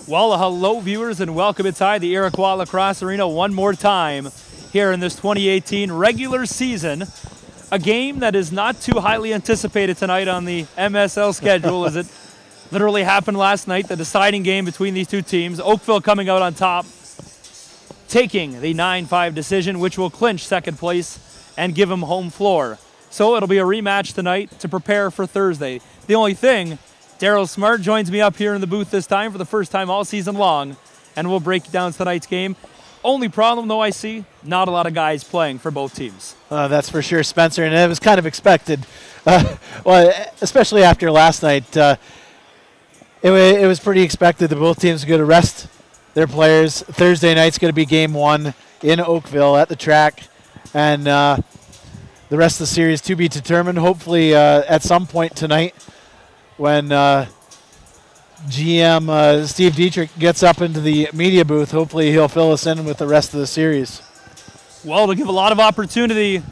Well, hello viewers and welcome inside the Iroquois Lacrosse Arena one more time here in this 2018 regular season. A game that is not too highly anticipated tonight on the MSL schedule as it literally happened last night, the deciding game between these two teams. Oakville coming out on top, taking the 9-5 decision, which will clinch second place and give them home floor. So it'll be a rematch tonight to prepare for Thursday. The only thing, Daryl Smart joins me up here in the booth this time for the first time all season long, and we'll break down tonight's game. Only problem, though, I see, not a lot of guys playing for both teams. That's for sure, Spencer, and it was kind of expected. Well, especially after last night, it was pretty expected that both teams are going to rest their players. Thursday night's going to be game one in Oakville at the track, and the rest of the series to be determined, hopefully at some point tonight when GM Steve Dietrich gets up into the media booth. Hopefully he'll fill us in with the rest of the series. Well, to give a lot of opportunity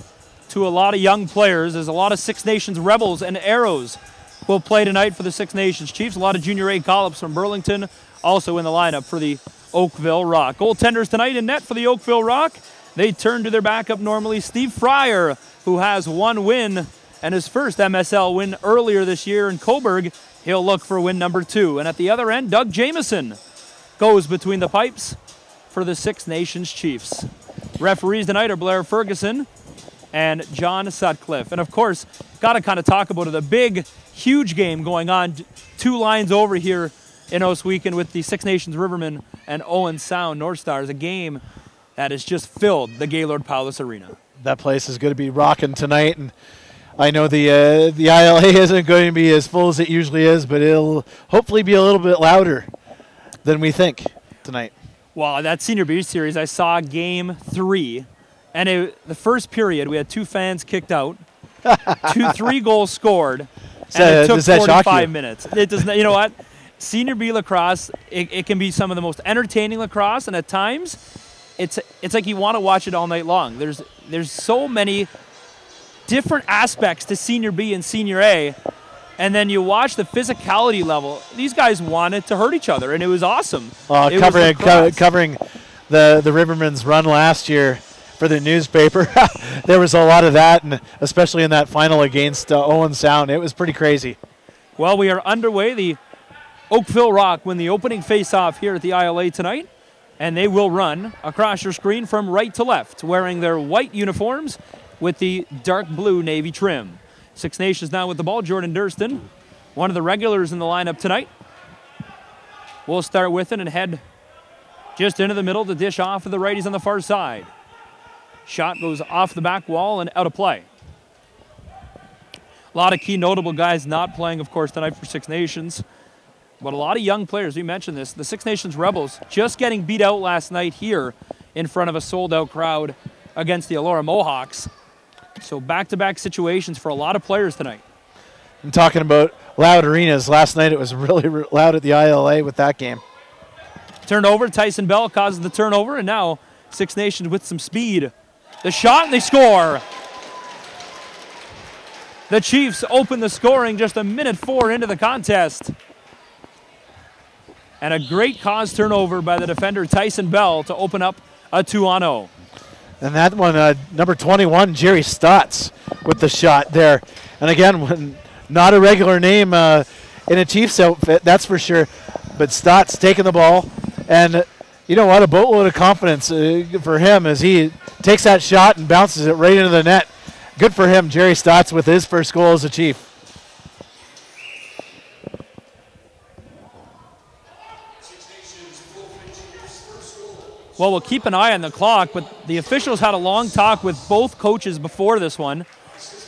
to a lot of young players, there's a lot of Six Nations Rebels and Arrows who will play tonight for the Six Nations Chiefs. A lot of Junior A call-ups from Burlington also in the lineup for the Oakville Rock. Goaltenders tonight in net for the Oakville Rock. They turn to their backup normally. Steve Fryer, who has one win and his first MSL win earlier this year in Coburg. He'll look for win number 2. And at the other end, Doug Jameson goes between the pipes for the Six Nations Chiefs. Referees tonight are Blair Ferguson and John Sutcliffe. And of course, got to kind of talk about it. The big, huge game going on 2 lines over here in Oswego with the Six Nations Rivermen and Owen Sound North Stars. A game that has just filled the Gaylord Paulus Arena. That place is going to be rocking tonight, and I know the ILA isn't going to be as full as it usually is, but it'll hopefully be a little bit louder than we think tonight. Well, that Senior B series, I saw game 3, and the first period we had 2 fans kicked out, 3 goals scored, and it took 45 minutes. It does not, you know what? Senior B lacrosse, it can be some of the most entertaining lacrosse, and at times it's like you want to watch it all night long. There's so many different aspects to Senior B and Senior A, and then you watch the physicality level. These guys wanted to hurt each other, and it was awesome. Covering the Rivermen's run last year for the newspaper, there was a lot of that, and especially in that final against Owen Sound. It was pretty crazy. Well, we are underway. The Oakville Rock win the opening face-off here at the ILA tonight, and they will run across your screen from right to left, wearing their white uniforms with the dark blue navy trim. Six Nations now with the ball. Jordan Durston, one of the regulars in the lineup tonight. We'll start with it and head just into the middle to dish off of the righties on the far side. Shot goes off the back wall and out of play. A lot of key notable guys not playing, of course, tonight for Six Nations. But a lot of young players, we mentioned this. The Six Nations Rebels just getting beat out last night here in front of a sold-out crowd against the Elora Mohawks. So back-to-back situations for a lot of players tonight. I'm talking about loud arenas. Last night it was really loud at the ILA with that game. Turnover, Tyson Bell causes the turnover, and now Six Nations with some speed. The shot, and they score. The Chiefs open the scoring just 1:04 into the contest. And a great cause turnover by the defender Tyson Bell to open up a 2-on-0. And that one, number 21, Jerry Stotts with the shot there. And again, not a regular name in a Chiefs outfit, that's for sure. But Stotts taking the ball. And you know what? A boatload of confidence for him as he takes that shot and bounces it right into the net. Good for him, Jerry Stotts, with his first goal as a Chief. Well, we'll keep an eye on the clock, but the officials had a long talk with both coaches before this one.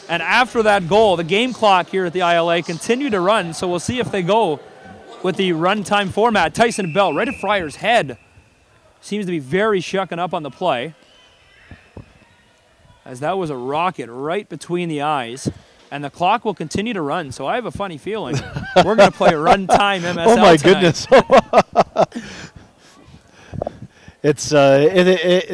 And after that goal, the game clock here at the ILA continued to run, so we'll see if they go with the run-time format. Tyson Bell right at Fryer's head. Seems to be very shucking up on the play, as that was a rocket right between the eyes. And the clock will continue to run, so I have a funny feeling we're going to play run-time MSL Oh, my tonight. Goodness. It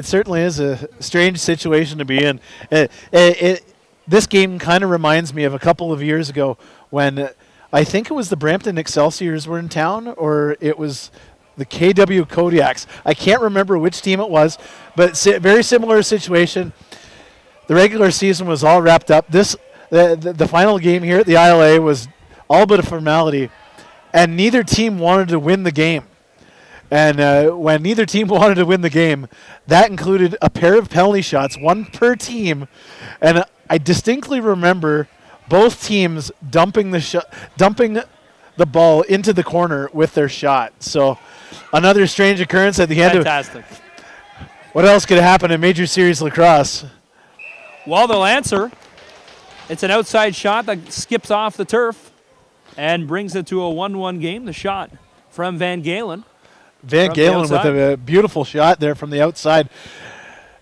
certainly is a strange situation to be in. This game kind of reminds me of a couple of years ago when I think it was the Brampton Excelsiors were in town, or it was the KW Kodiaks. I can't remember which team it was, but very similar situation. The regular season was all wrapped up. The final game here at the ILA was all but a formality, and neither team wanted to win the game. And when neither team wanted to win the game, that included a pair of penalty shots, one per team. And I distinctly remember both teams dumping the ball into the corner with their shot. So another strange occurrence at the end. Fantastic. What else could happen in Major Series lacrosse? Well, they'll answer. It's an outside shot that skips off the turf and brings it to a 1-1 game. The shot from Van Galen. Van Galen with a beautiful shot there from the outside.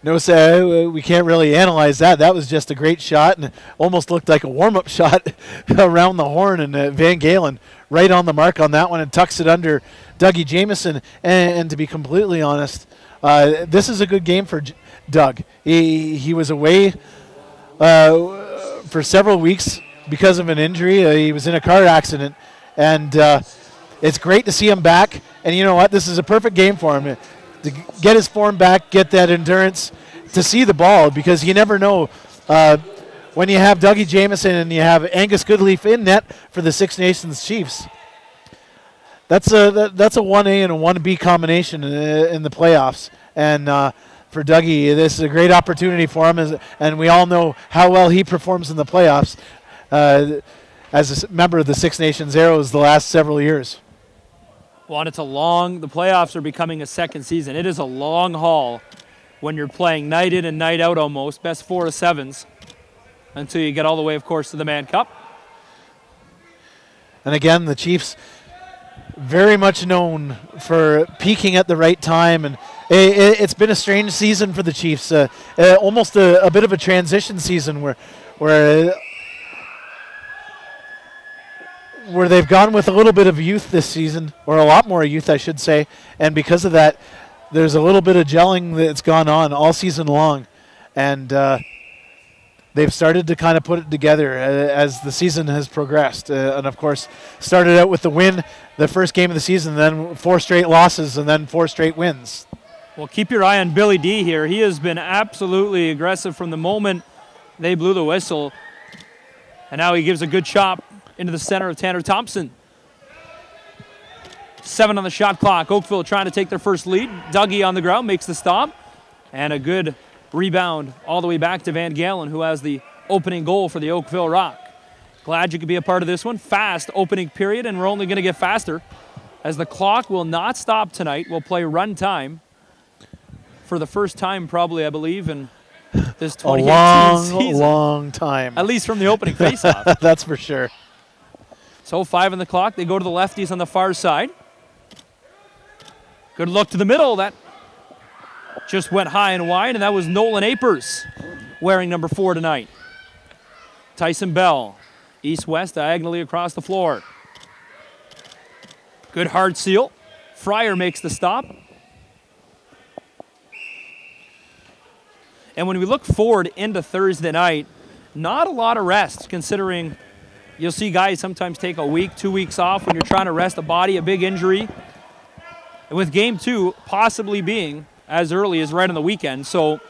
No, we can't really analyze that. That was just a great shot and almost looked like a warm-up shot around the horn. And Van Galen right on the mark on that one and tucks it under Dougie Jamieson. And to be completely honest, this is a good game for Doug. He was away for several weeks because of an injury. He was in a car accident, and it's great to see him back. And you know what? This is a perfect game for him to get his form back, get that endurance, to see the ball, because you never know when you have Dougie Jamieson and you have Angus Goodleaf in net for the Six Nations Chiefs. That's a 1A and a 1B combination in the playoffs. And for Dougie, this is a great opportunity for him, and we all know how well he performs in the playoffs as a member of the Six Nations Arrows the last several years. Well, and the playoffs are becoming a second season. It is a long haul when you're playing night in and night out almost, best 4 of 7s, until you get all the way, of course, to the Mann Cup. And again, the Chiefs very much known for peaking at the right time, and it's been a strange season for the Chiefs, almost a bit of a transition season where they've gone with a little bit of youth this season, or a lot more youth, I should say, and because of that, there's a little bit of gelling that's gone on all season long, and they've started to kind of put it together as the season has progressed, and of course, started out with the win, the first game of the season, then 4 straight losses, and then 4 straight wins. Well, keep your eye on Billy D here. He has been absolutely aggressive from the moment they blew the whistle, and now he gives a good chop into the center of Tanner Thompson. 7 on the shot clock. Oakville trying to take their first lead. Dougie on the ground makes the stop. And a good rebound all the way back to Van Galen, who has the opening goal for the Oakville Rock. Glad you could be a part of this one. Fast opening period, and we're only going to get faster as the clock will not stop tonight. We'll play run time for the first time probably, I believe, in this 2018 season. A long time. At least from the opening faceoff. That's for sure. So 5 on the clock. They go to the lefties on the far side. Good look to the middle. That just went high and wide, and that was Nolan Apers wearing number 4 tonight. Tyson Bell, east-west, diagonally across the floor. Good hard seal. Fryer makes the stop. And when we look forward into Thursday night, not a lot of rest, considering you'll see guys sometimes take a week, 2 weeks off when you're trying to rest a body, a big injury. And with game 2 possibly being as early as right on the weekend. So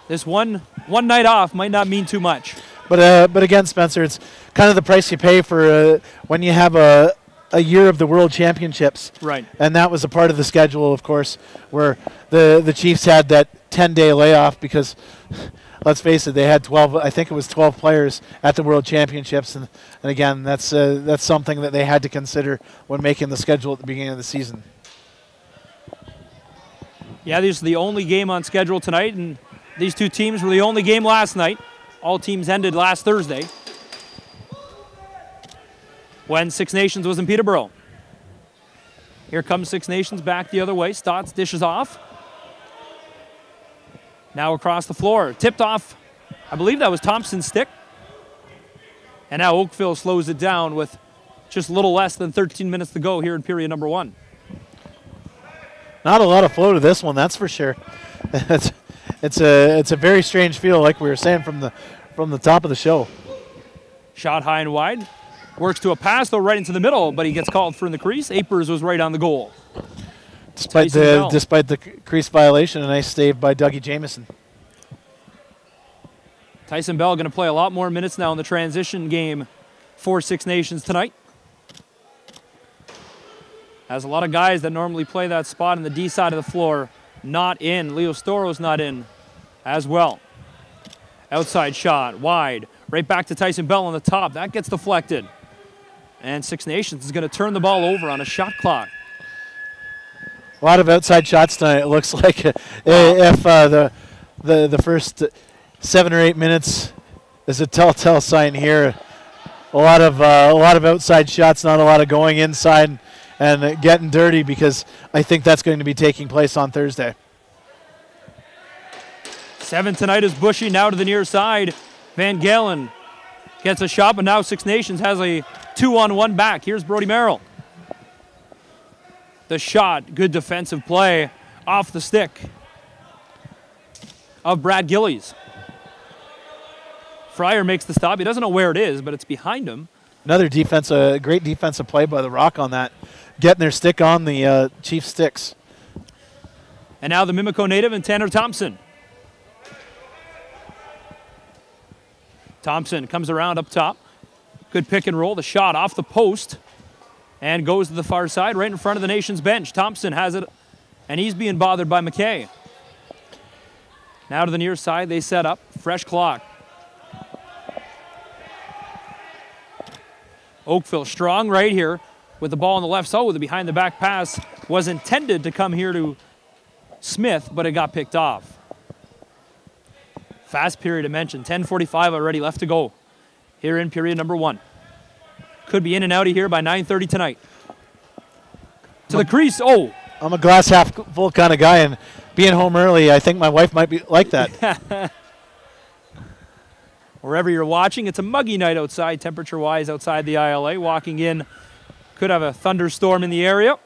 this one night off might not mean too much. But again, Spencer, it's kind of the price you pay for when you have a year of the World Championships. Right. And that was a part of the schedule, of course, where the Chiefs had that 10-day layoff because, let's face it, they had 12, I think it was 12 players at the World Championships. And again, that's something that they had to consider when making the schedule at the beginning of the season. Yeah, this is the only game on schedule tonight, and these two teams were the only game last night. All teams ended last Thursday when Six Nations was in Peterborough. Here comes Six Nations back the other way. Stotts dishes off. Now across the floor. Tipped off, I believe that was Thompson's stick. And now Oakville slows it down with just a little less than 13 minutes to go here in period number 1. Not a lot of flow to this one, that's for sure. It's a very strange feel, like we were saying from the top of the show. Shot high and wide. Works to a pass, though, right into the middle, but he gets called for in the crease. Apers was right on the goal. Despite the crease violation, a nice save by Dougie Jamieson. Tyson Bell going to play a lot more minutes now in the transition game for Six Nations tonight. Has a lot of guys that normally play that spot in the D side of the floor not in. Leo Storo's not in as well. Outside shot, wide, right back to Tyson Bell on the top. That gets deflected. And Six Nations is going to turn the ball over on a shot clock. A lot of outside shots tonight. It looks like if the first 7 or 8 minutes is a telltale sign here. A lot of outside shots, not a lot of going inside and getting dirty, because I think that's going to be taking place on Thursday. 7 tonight is Bushy, now to the near side. Van Galen gets a shot, but now Six Nations has a 2-on-1 back. Here's Brody Merrill. The shot, good defensive play off the stick of Brad Gillies. Fryer makes the stop. He doesn't know where it is, but it's behind him. Another great defensive play by the Rock on that, getting their stick on the Chiefs' sticks. And now the Mimico native and Tanner Thompson. Thompson comes around up top. Good pick and roll. The shot off the post and goes to the far side right in front of the nation's bench. Thompson has it, and he's being bothered by McKay. Now to the near side. They set up. Fresh clock. Oakville strong right here with the ball on the left side. With the behind the back pass was intended to come here to Smith, but it got picked off. Fast period I mentioned. 10:45 already left to go here in period number 1. Could be in and out of here by 9:30 tonight. To the crease. Oh! I'm a glass half full kind of guy, and being home early, I think my wife might be like that. Wherever you're watching, it's a muggy night outside, temperature-wise, outside the ILA. Walking in, could have a thunderstorm in the area.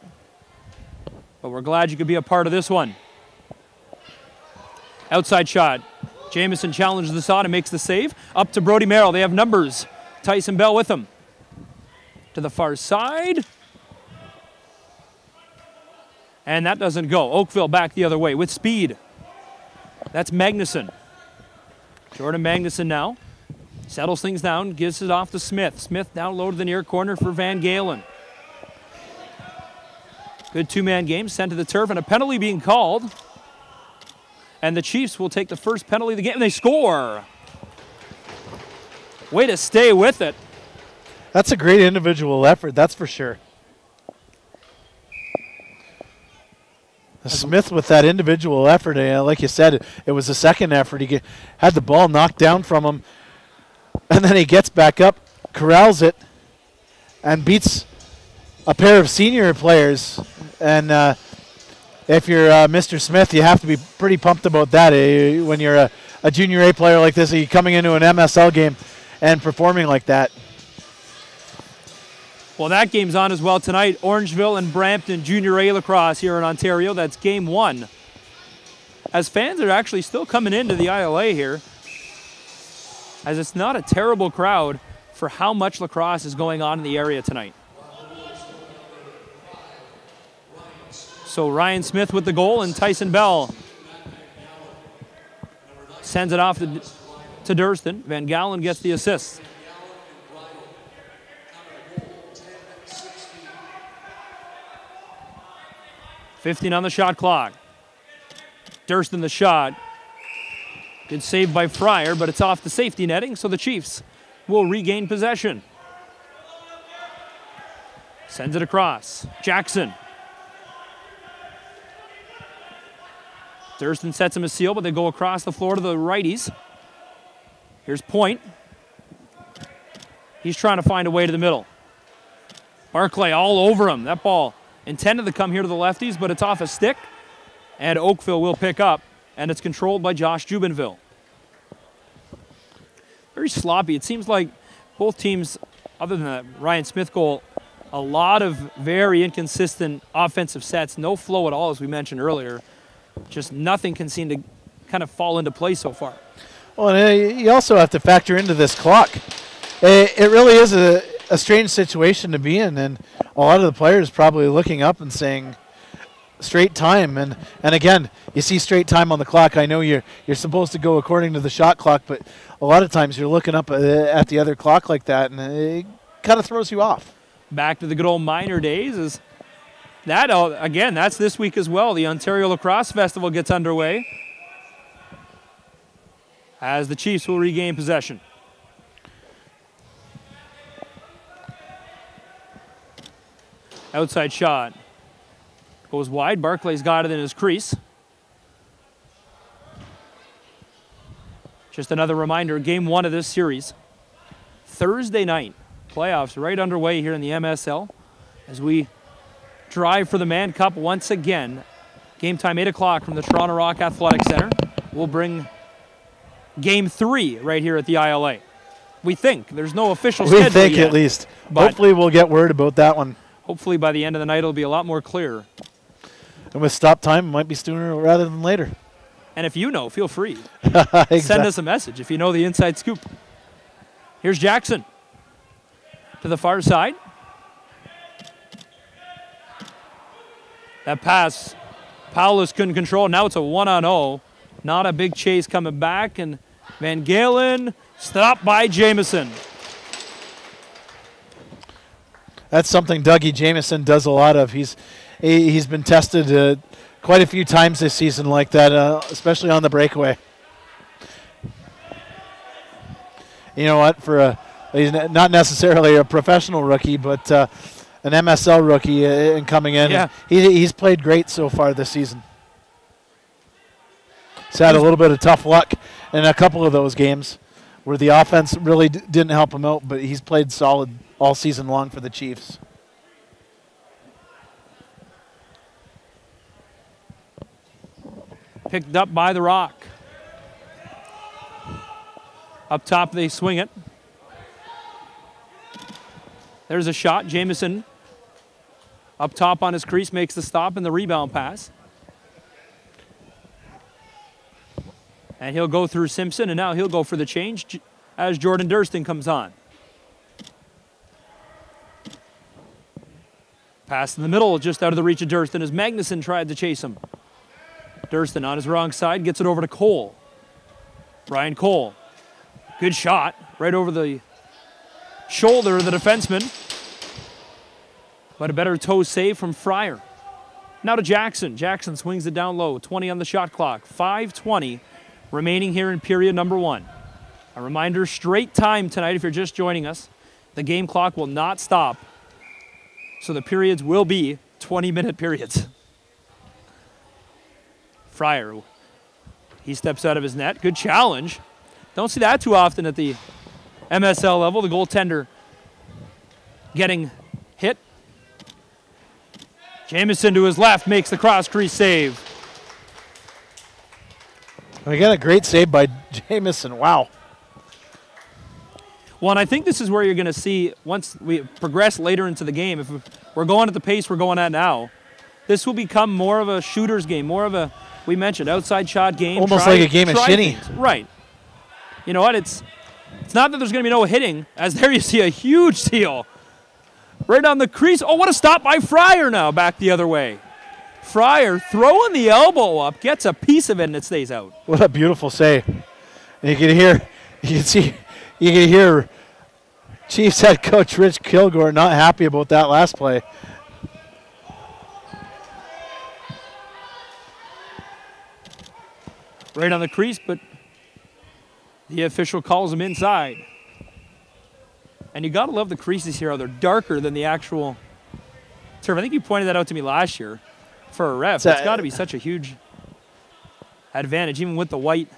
But we're glad you could be a part of this one. Outside shot. Jamieson challenges the shot and makes the save. Up to Brody Merrill. They have numbers. Tyson Bell with him. To the far side. And that doesn't go. Oakville back the other way with speed. That's Magnuson. Jordan Magnuson now. Settles things down, gives it off to Smith. Smith down low to the near corner for Van Galen. Good two-man game, sent to the turf, and a penalty being called. And the Chiefs will take the first penalty of the game, and they score. Way to stay with it. That's a great individual effort, that's for sure. Smith with that individual effort, like you said, it was a second effort. He had the ball knocked down from him, and then he gets back up, corrals it, and beats a pair of senior players. And if you're Mr. Smith, you have to be pretty pumped about that. When you're a junior A player like this, you're coming into an MSL game and performing like that. Well, that game's on as well tonight. Orangeville and Brampton Junior A Lacrosse here in Ontario. That's game 1. As fans are actually still coming into the ILA here, as it's not a terrible crowd for how much lacrosse is going on in the area tonight. So Ryan Smith with the goal, and Tyson Bell sends it off to Durston. Van Galen gets the assist. $15 on the shot clock. Durston the shot. Good save by Fryer, but it's off the safety netting, so the Chiefs will regain possession. Sends it across. Jackson. Durston sets him a seal, but they go across the floor to the righties. Here's Point. He's trying to find a way to the middle. Barclay all over him. That ball intended to come here to the lefties, but it's off a stick, and Oakville will pick up, and it's controlled by Josh Jubinville. Very sloppy. It seems like both teams, other than that Ryan Smith goal, a lot of very inconsistent offensive sets, no flow at all, as we mentioned earlier. Just nothing can seem to kind of fall into place so far. Well, and you also have to factor into this clock. It really is a strange situation to be in, and a lot of the players probably looking up and saying, straight time, and again, you see straight time on the clock. I know you're supposed to go according to the shot clock, but a lot of times you're looking up at the other clock like that, and it kind of throws you off. Back to the good old minor days is that, again, that's this week as well. The Ontario Lacrosse Festival gets underway as the Chiefs will regain possession. Outside shot. Goes wide. Barclay's got it in his crease. Just another reminder, game 1 of this series. Thursday night. Playoffs right underway here in the MSL as we drive for the Mann Cup once again. Game time 8 o'clock from the Toronto Rock Athletic Center. We'll bring game 3 right here at the ILA. We think. There's no official schedule We think yet, at least. Hopefully we'll get word about that one. Hopefully by the end of the night it'll be a lot more clear. And with stop time, it might be sooner rather than later. And if you know, feel free. Exactly. Send us a message if you know the inside scoop. Here's Jackson to the far side. That pass, Paulus couldn't control. Now it's a 1-on-0. Not a big chase coming back. And Van Galen stopped by Jamieson. That's something Dougie Jamieson does a lot of. He's been tested quite a few times this season like that, especially on the breakaway. You know what? He's not necessarily a professional rookie, but an MSL rookie and coming in. Yeah. He's played great so far this season. He's had a little bit of tough luck in a couple of those games where the offense really didn't help him out, but he's played solid all season long for the Chiefs. Picked up by the Rock. Up top, they swing it. There's a shot. Jamieson up top on his crease makes the stop and the rebound pass. And he'll go through Simpson, and now he'll go for the change as Jordan Durston comes on. Pass in the middle, just out of the reach of Durston as Magnuson tried to chase him. Durston on his wrong side gets it over to Cole. Brian Cole. Good shot right over the shoulder of the defenseman. But a better toe save from Fryer. Now to Jackson. Jackson swings it down low. 20 on the shot clock. 5:20 remaining here in period number 1. A reminder, straight time tonight if you're just joining us. The game clock will not stop. So the periods will be 20-minute periods. Fryer, he steps out of his net. Good challenge. Don't see that too often at the MSL level. The goaltender getting hit. Jamieson to his left makes the cross-crease save. Again, a great save by Jamieson. Wow. Well, and I think this is where you're going to see, once we progress later into the game, if we're going at the pace we're going at now, this will become more of a shooter's game, more of a, we mentioned, outside shot game. Almost like a game of shinny. Things. Right. You know what? It's not that there's going to be no hitting, as there you see a huge steal. Right on the crease. Oh, what a stop by Fryer now, back the other way. Fryer throwing the elbow up, gets a piece of it, and it stays out. What a beautiful save. And you can hear Chiefs head coach Rich Kilgore not happy about that last play. Right on the crease, but the official calls him inside. And you got to love the creases here. They're darker than the actual turf. I think you pointed that out to me last year for a ref. It's got to be such a huge advantage, even with the white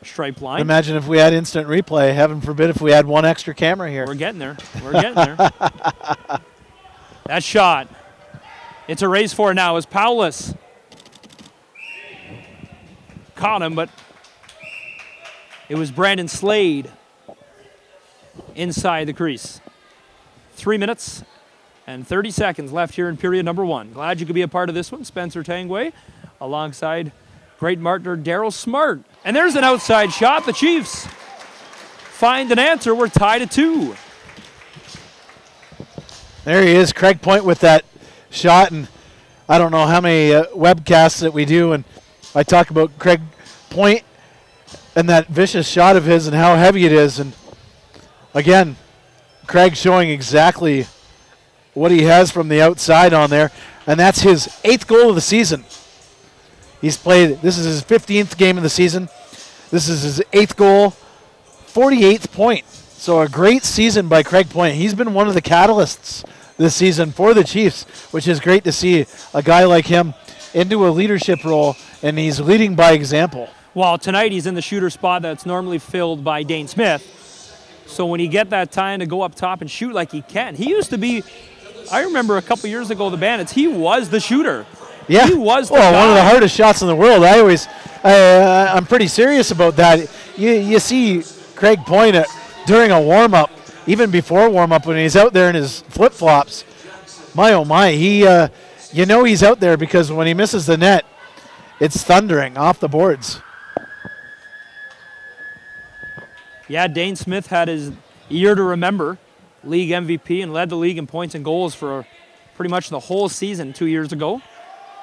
stripe line. Imagine if we had instant replay. Heaven forbid if we had one extra camera here. We're getting there. We're getting there. That shot. It's a race for it now as Paulus caught him, but it was Brandon Slade inside the crease. 3 minutes and 30 seconds left here in period number 1. Glad you could be a part of this one. Spencer Tangway alongside great partner Daryl Smart. And there's an outside shot. The Chiefs find an answer. We're tied at 2. There he is, Craig Point with that shot. And I don't know how many webcasts that we do, and I talk about Craig Point and that vicious shot of his and how heavy it is. And again, Craig showing exactly what he has from the outside on there, and that's his 8th goal of the season. He's played, this is his 15th game of the season. This is his 8th goal, 48th point. So a great season by Craig Point. He's been one of the catalysts this season for the Chiefs, which is great to see a guy like him into a leadership role, and he's leading by example. Well, tonight he's in the shooter spot that's normally filled by Dane Smith. So when you get that time to go up top and shoot like he can, he used to be, I remember a couple years ago, the Bandits, he was the shooter. Yeah. He was the guy. One of the hardest shots in the world. I'm pretty serious about that. You see Craig Point during a warm-up, even before warm-up when he's out there in his flip-flops. My, oh my, you know he's out there because when he misses the net, it's thundering off the boards. Yeah, Dane Smith had his year to remember, league MVP, and led the league in points and goals for pretty much the whole season 2 years ago.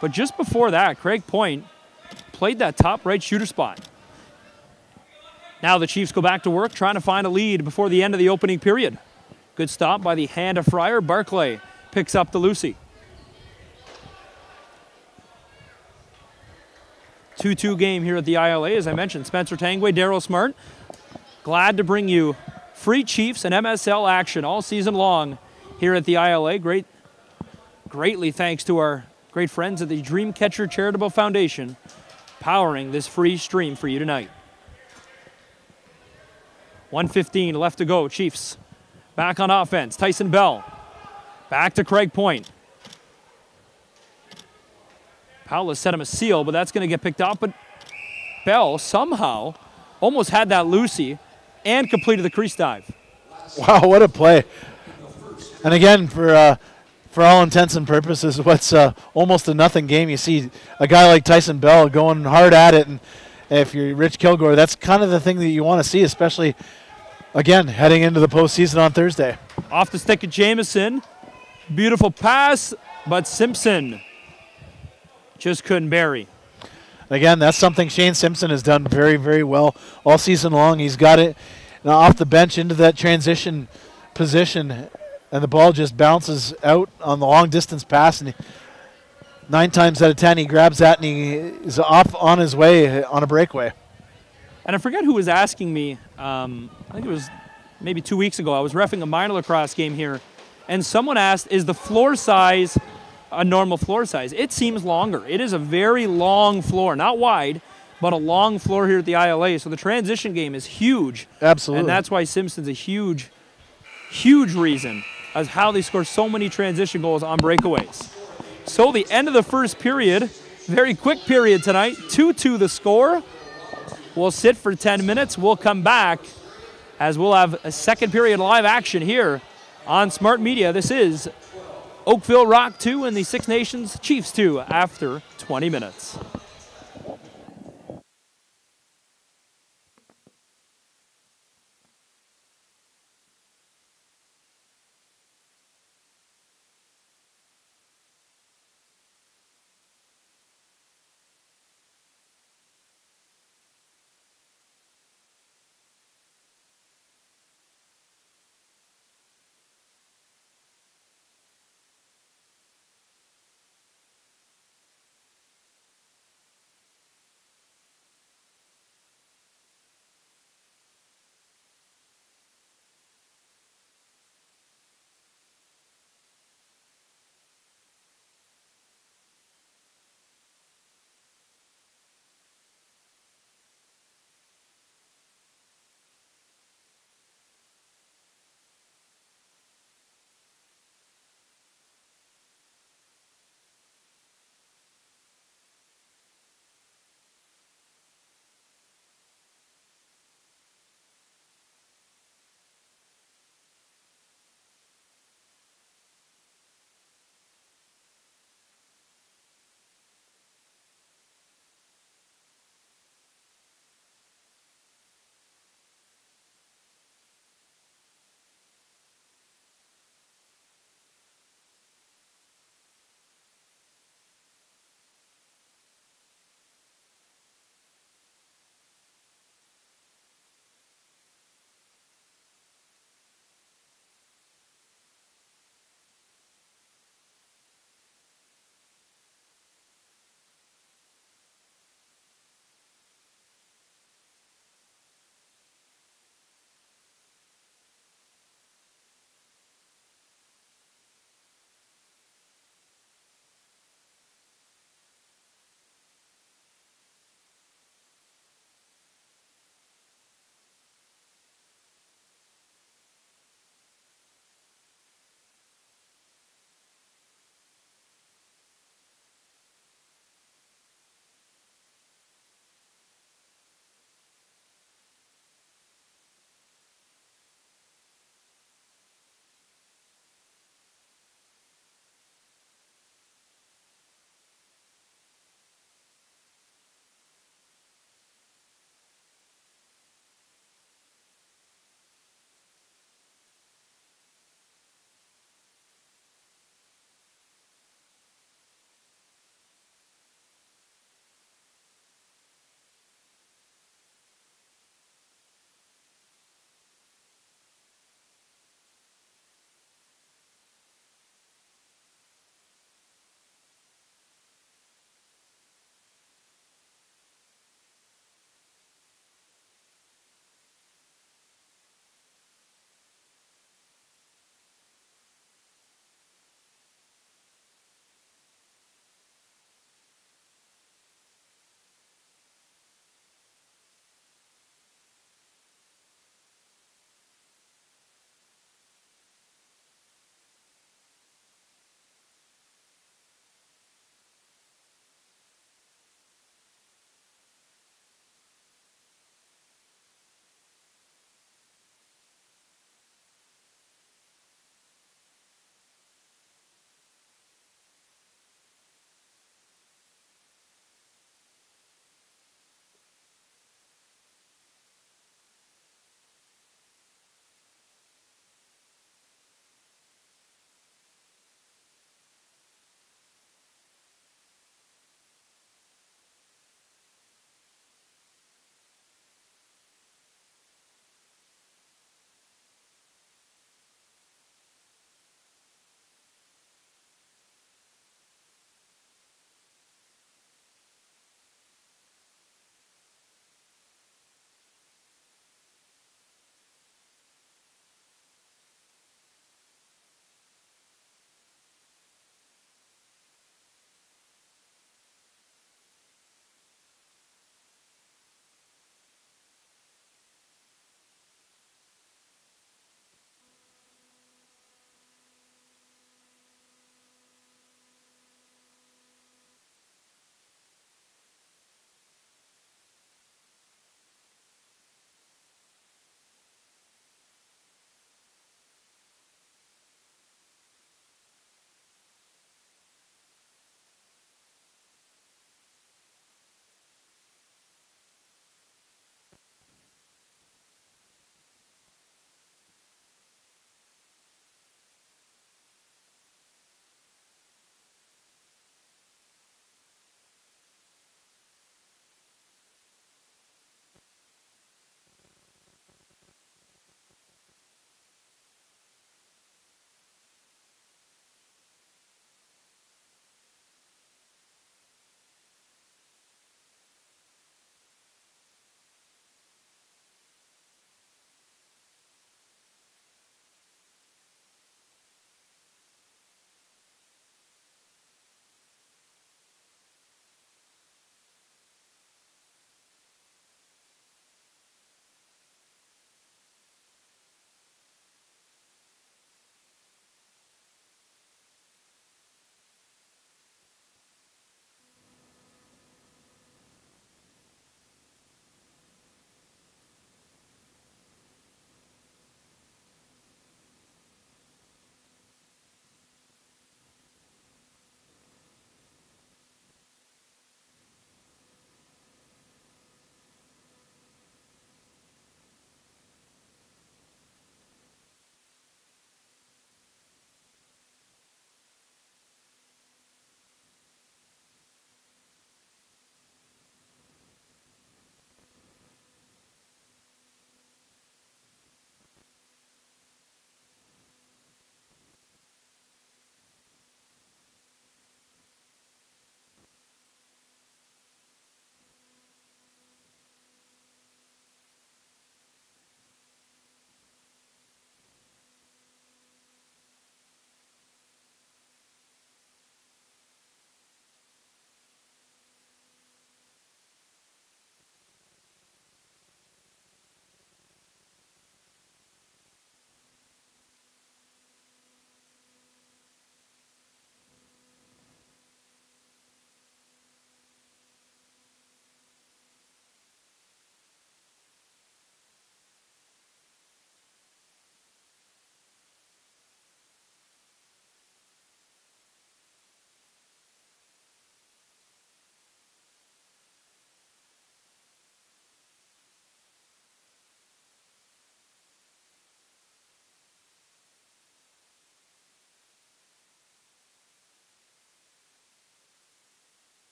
But just before that, Craig Point played that top right shooter spot. Now the Chiefs go back to work, trying to find a lead before the end of the opening period. Good stop by the hand of Fryer. Barclay picks up the Lucy. 2-2 game here at the ILA, as I mentioned. Spencer Tangway, Daryl Smart. Glad to bring you free Chiefs and MSL action all season long here at the ILA. Greatly thanks to our great friends at the Dreamcatcher Charitable Foundation powering this free stream for you tonight. 1:15 left to go. Chiefs back on offense. Tyson Bell back to Craig Point. Powell has set him a seal, but that's going to get picked up. But Bell somehow almost had that Lucy and completed the crease dive. Wow, what a play. And again, for all intents and purposes, what's almost a nothing game, you see a guy like Tyson Bell going hard at it. And if you're Rich Kilgore, that's kind of the thing that you want to see, especially, again, heading into the postseason on Thursday. Off the stick of Jamison. Beautiful pass, but Simpson just couldn't bury. Again, that's something Shane Simpson has done very, very well all season long. He's got it off the bench into that transition position, and the ball just bounces out on the long-distance pass. And 9 times out of 10, he grabs that, and he is off on his way on a breakaway. And I forget who was asking me, I think it was maybe 2 weeks ago. I was reffing a minor lacrosse game here, and someone asked, is the floor size a normal floor size? It seems longer. It is a very long floor, not wide, but a long floor here at the ILA. So the transition game is huge. Absolutely. And that's why Simpson's a huge, huge reason as how they score so many transition goals on breakaways. So the end of the first period, very quick period tonight, 2-2 the score. We'll sit for 10 minutes. We'll come back as we'll have a second period live action here on Smart Media. This is Oakville Rock 2 and the Six Nations Chiefs 2 after 20 minutes.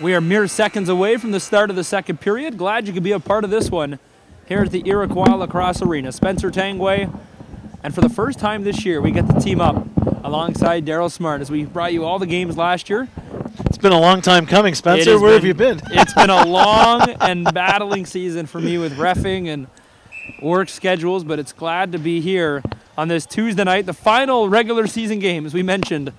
We are mere seconds away from the start of the second period. Glad you could be a part of this one here at the Iroquois Lacrosse Arena. Spencer Tangway, and for the first time this year, we get to team up alongside Daryl Smart as we brought you all the games last year. It's been a long time coming, Spencer. Where have you been? It's been a long and battling season for me with reffing and work schedules, but it's glad to be here on this Tuesday night, the final regular season game. As we mentioned,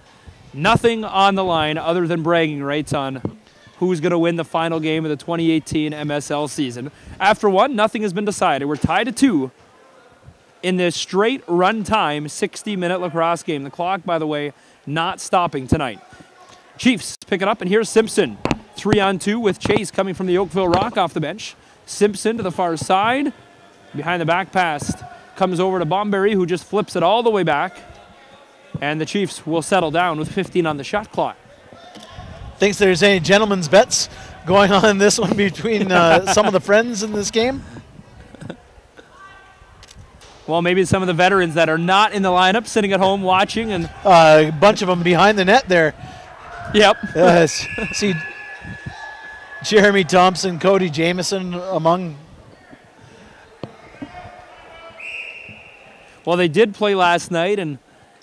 nothing on the line other than bragging rights on who's going to win the final game of the 2018 MSL season. After one, nothing has been decided. We're tied at 2 in this straight run time 60-minute lacrosse game. The clock, by the way, not stopping tonight. Chiefs pick it up, and here's Simpson. 3-on-2 with Chase coming from the Oakville Rock off the bench. Simpson to the far side. Behind the back pass comes over to Bomberry, who just flips it all the way back. And the Chiefs will settle down with 15 on the shot clock. Thinks there's any gentlemen's bets going on in this one between some of the friends in this game? Well, maybe some of the veterans that are not in the lineup sitting at home watching. And a bunch of them behind the net there. Yep. See Jeremy Thompson, Cody Jamieson among. Well, they did play last night, and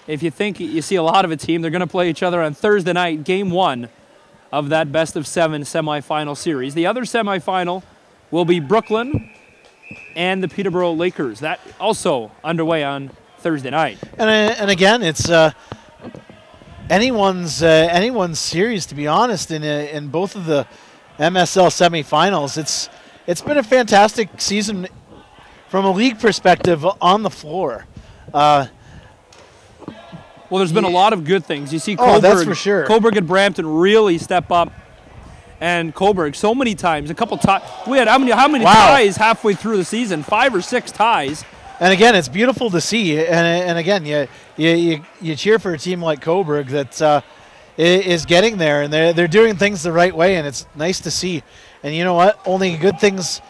if you think you see a lot of a team, they're going to play each other on Thursday night, game 1 of that best-of-7 semifinal series. The other semifinal will be Brooklyn and the Peterborough Lakers. That also underway on Thursday night. And again, it's anyone's series, to be honest. In both of the MSL semifinals, it's been a fantastic season from a league perspective on the floor. Well, there's been a lot of good things. You see Coburg, that's for sure. Coburg and Brampton really step up. And Coburg, so many times, a couple ties. We had how many ties halfway through the season? 5 or 6 ties. And again, it's beautiful to see. And again, you cheer for a team like Coburg that is getting there, and they're doing things the right way, and it's nice to see. And you know what? Only good things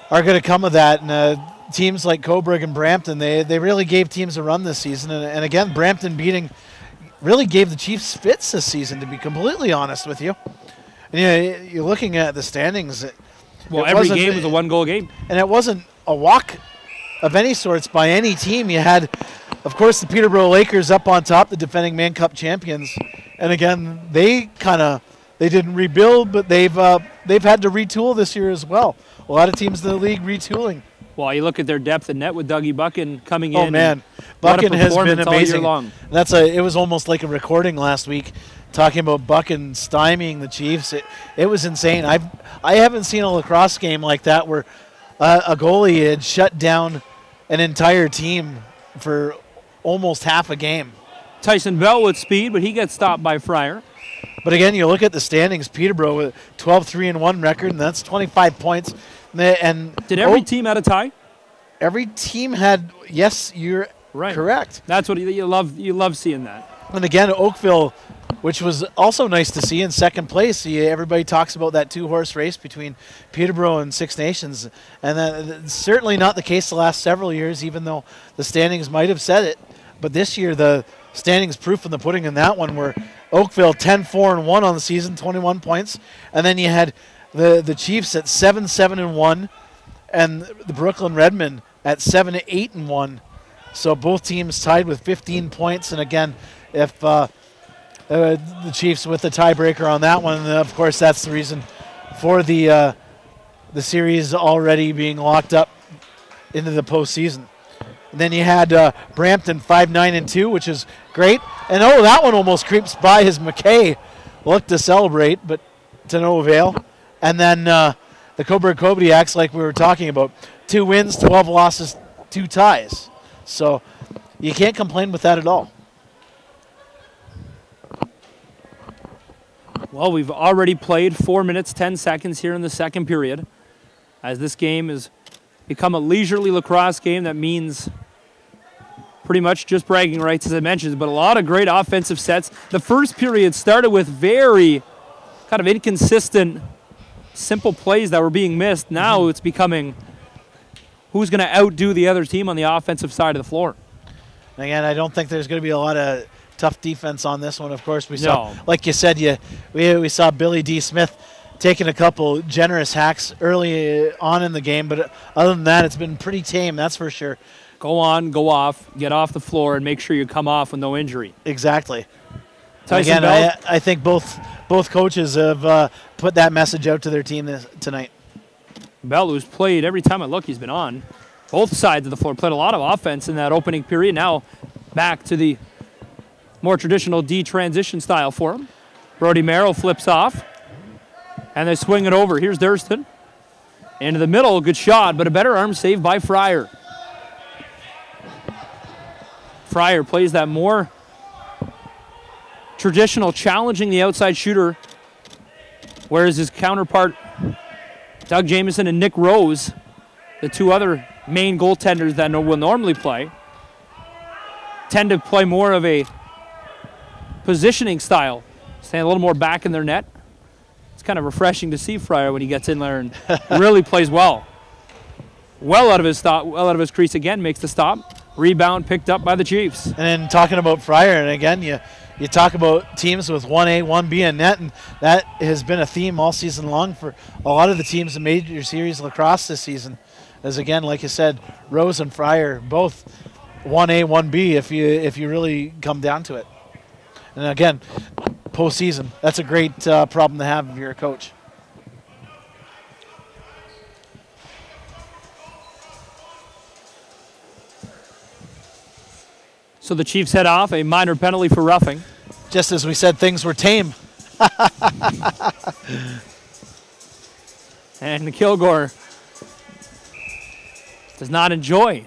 are going to come of that. And teams like Coburg and Brampton, they really gave teams a run this season. And again, Brampton really gave the Chiefs fits this season, to be completely honest with you. And you're looking at the standings. Well, every game was a 1-goal game. And it wasn't a walk of any sorts by any team. You had, of course, the Peterborough Lakers up on top, the defending Man Cup champions. And again, they didn't rebuild, but they've had to retool this year as well. A lot of teams in the league retooling. Well, you look at their depth in net with Dougie Buchan coming in. Oh man, Buchan has been amazing. Long. It was almost like a recording last week, talking about Buchan stymieing the Chiefs. It was insane. I haven't seen a lacrosse game like that where a goalie had shut down an entire team for almost half a game. Tyson Bell with speed, but he gets stopped by Fryer. But again, you look at the standings. Peterborough with 12-3-1 record, and that's 25 points. And did every team have a tie? Every team had. Yes, you're correct. That's what you love. You love seeing that. And again, Oakville, which was also nice to see, in second place. Everybody talks about that 2-horse race between Peterborough and Six Nations, and that's certainly not the case the last several years, even though the standings might have said it. But this year, the standings proof in the pudding in that one were Oakville 10-4-1 on the season, 21 points, and then you had the Chiefs at 7-7-1, and the Brooklyn Redmen at 7-8-1. So both teams tied with 15 points, and again, if the Chiefs with the tiebreaker on that one, of course, that's the reason for the series already being locked up into the postseason. And then you had Brampton 5-9-2, which is great. And that one almost creeps by as McKay looked to celebrate, but to no avail. And then the Coburg Kodiaks, like we were talking about, 2 wins, 12 losses, 2 ties. So you can't complain with that at all. Well, we've already played 4 minutes, 10 seconds here in the second period, as this game has become a leisurely lacrosse game that means pretty much just bragging rights, as I mentioned, but a lot of great offensive sets. The first period started with very kind of inconsistent, simple plays that were being missed. Now it's becoming who's going to outdo the other team on the offensive side of the floor. Again, I don't think there's going to be a lot of tough defense on this one. Of course, we saw, like you said, we saw Billy D. Smith taking a couple generous hacks early on in the game, but other than that, it's been pretty tame, that's for sure. Go on, go off, get off the floor, and make sure you come off with no injury. Exactly. Tyson Again, Bell, I think both coaches have put that message out to their team tonight. Bell, who's played every time I look, he's been on both sides of the floor, played a lot of offense in that opening period. Now back to the more traditional D transition style for him. Brody Merrill flips off, and they swing it over. Here's Durston. Into the middle, good shot, but a better arm save by Fryer. Fryer plays that more traditional, challenging the outside shooter, whereas his counterpart, Doug Jamieson and Nick Rose, the two other main goaltenders that will normally play, tend to play more of a positioning style, stand a little more back in their net. It's kind of refreshing to see Fryer when he gets in there and really plays well. Well out of his stop, well out of his crease again, makes the stop. Rebound picked up by the Chiefs. And then talking about Fryer, and again, you talk about teams with 1A, 1B in net, and that has been a theme all season long for a lot of the teams in Major Series Lacrosse this season. As again, like you said, Rose and Fryer, both 1A, 1B if you really come down to it. And again, postseason, that's a great problem to have if you're a coach. So the Chiefs head off, a minor penalty for roughing. Just as we said, things were tame. And Kilgore does not enjoy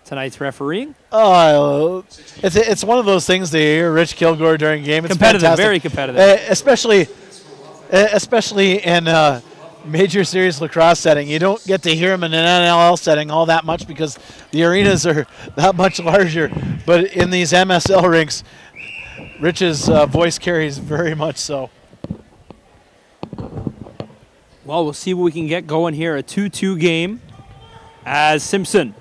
tonight's refereeing. Oh, it's one of those things they hear Rich Kilgore during game. It's competitive, fantastic. very competitive. Especially in Major Series Lacrosse setting. You don't get to hear him in an NLL setting all that much because the arenas are that much larger. But in these MSL rinks, Rich's voice carries very much so. Well, we'll see what we can get going here. A 2-2 game as Simpson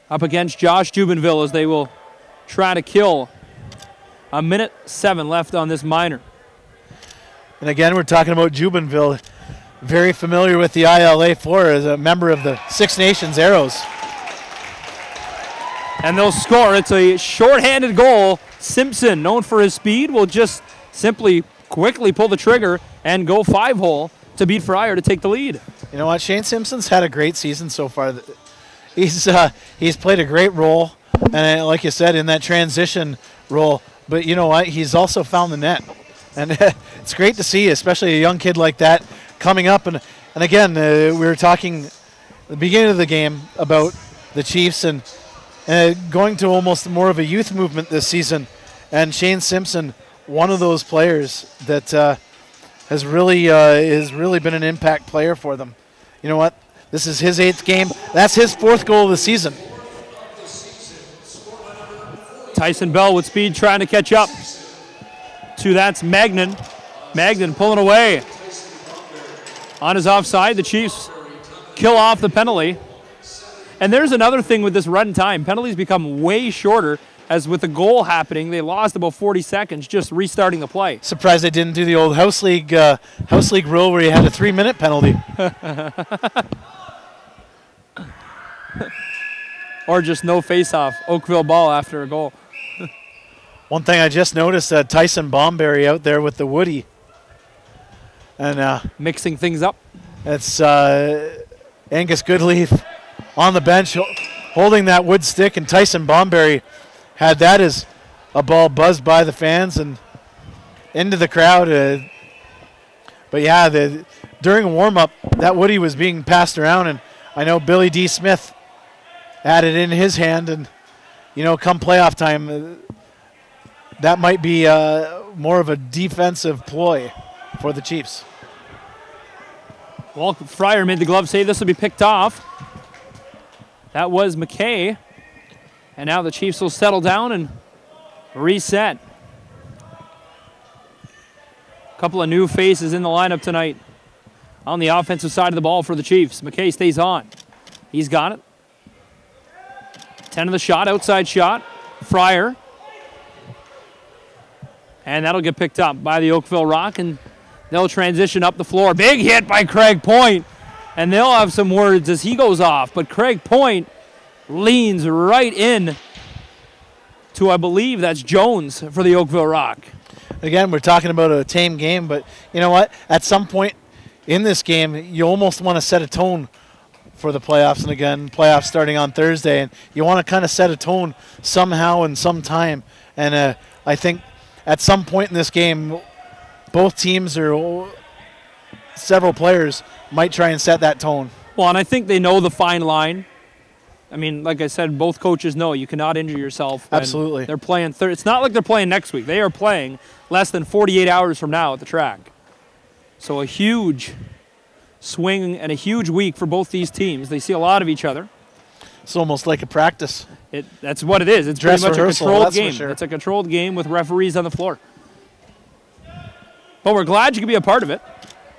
up against Josh Jubenville as they will try to kill. 1:07 left on this minor. And again, we're talking about Jubenville, very familiar with the ILA floor as a member of the Six Nations Arrows. And they'll score. It's a shorthanded goal. Simpson, known for his speed, will just simply quickly pull the trigger and go 5-hole to beat Fryer to take the lead. You know what? Shane Simpson's had a great season so far. He's played a great role, and like you said, in that transition role. But you know what? He's also found the net. And it's great to see, especially a young kid like that coming up. And again, we were talking at the beginning of the game about the Chiefs and going to almost more of a youth movement this season. And Shane Simpson, one of those players that has really been an impact player for them. You know what? This is his 8th game. That's his 4th goal of the season. Tyson Bell with speed trying to catch up. That's Magnan. Magnan pulling away. On his offside, the Chiefs kill off the penalty. And there's another thing with this run time. Penalties become way shorter as with the goal happening. They lost about 40 seconds just restarting the play. Surprised they didn't do the old house league rule where you had a 3-minute penalty. Or just no face-off. Oakville ball after a goal. One thing I just noticed, Tyson Bomberry out there with the Woody. And mixing things up. It's Angus Goodleaf on the bench holding that wood stick, and Tyson Bomberry had that as a ball buzzed by the fans and into the crowd. But yeah, during a warm-up, that Woody was being passed around, and I know Billy D. Smith had it in his hand, and you know, come playoff time, that might be more of a defensive ploy for the Chiefs. Well, Fryer made the glove save. This will be picked off. That was McKay. And now the Chiefs will settle down and reset. A couple of new faces in the lineup tonight on the offensive side of the ball for the Chiefs. McKay stays on. He's got it. 10 of the shot, outside shot. Fryer. And that'll get picked up by the Oakville Rock, and they'll transition up the floor. Big hit by Craig Point, and they'll have some words as he goes off. But Craig Point leans right in to, I believe that's Jones for the Oakville Rock. Again, we're talking about a tame game, but you know what? At some point in this game, you almost want to set a tone for the playoffs. And again, playoffs starting on Thursday, and you want to kind of set a tone somehow and sometime. And I think at some point in this game, both teams or several players might try and set that tone. Well, and I think they know the fine line. I mean, like I said, both coaches know you cannot injure yourself. Absolutely. They're playing. It's not like they're playing next week. They are playing less than 48 hours from now at the track. So a huge swing and a huge week for both these teams. They see a lot of each other. It's almost like a practice. That's what it is. It's Dress pretty much rehearsal, a controlled that's for game. sure. It's a controlled game with referees on the floor. But we're glad you could be a part of it.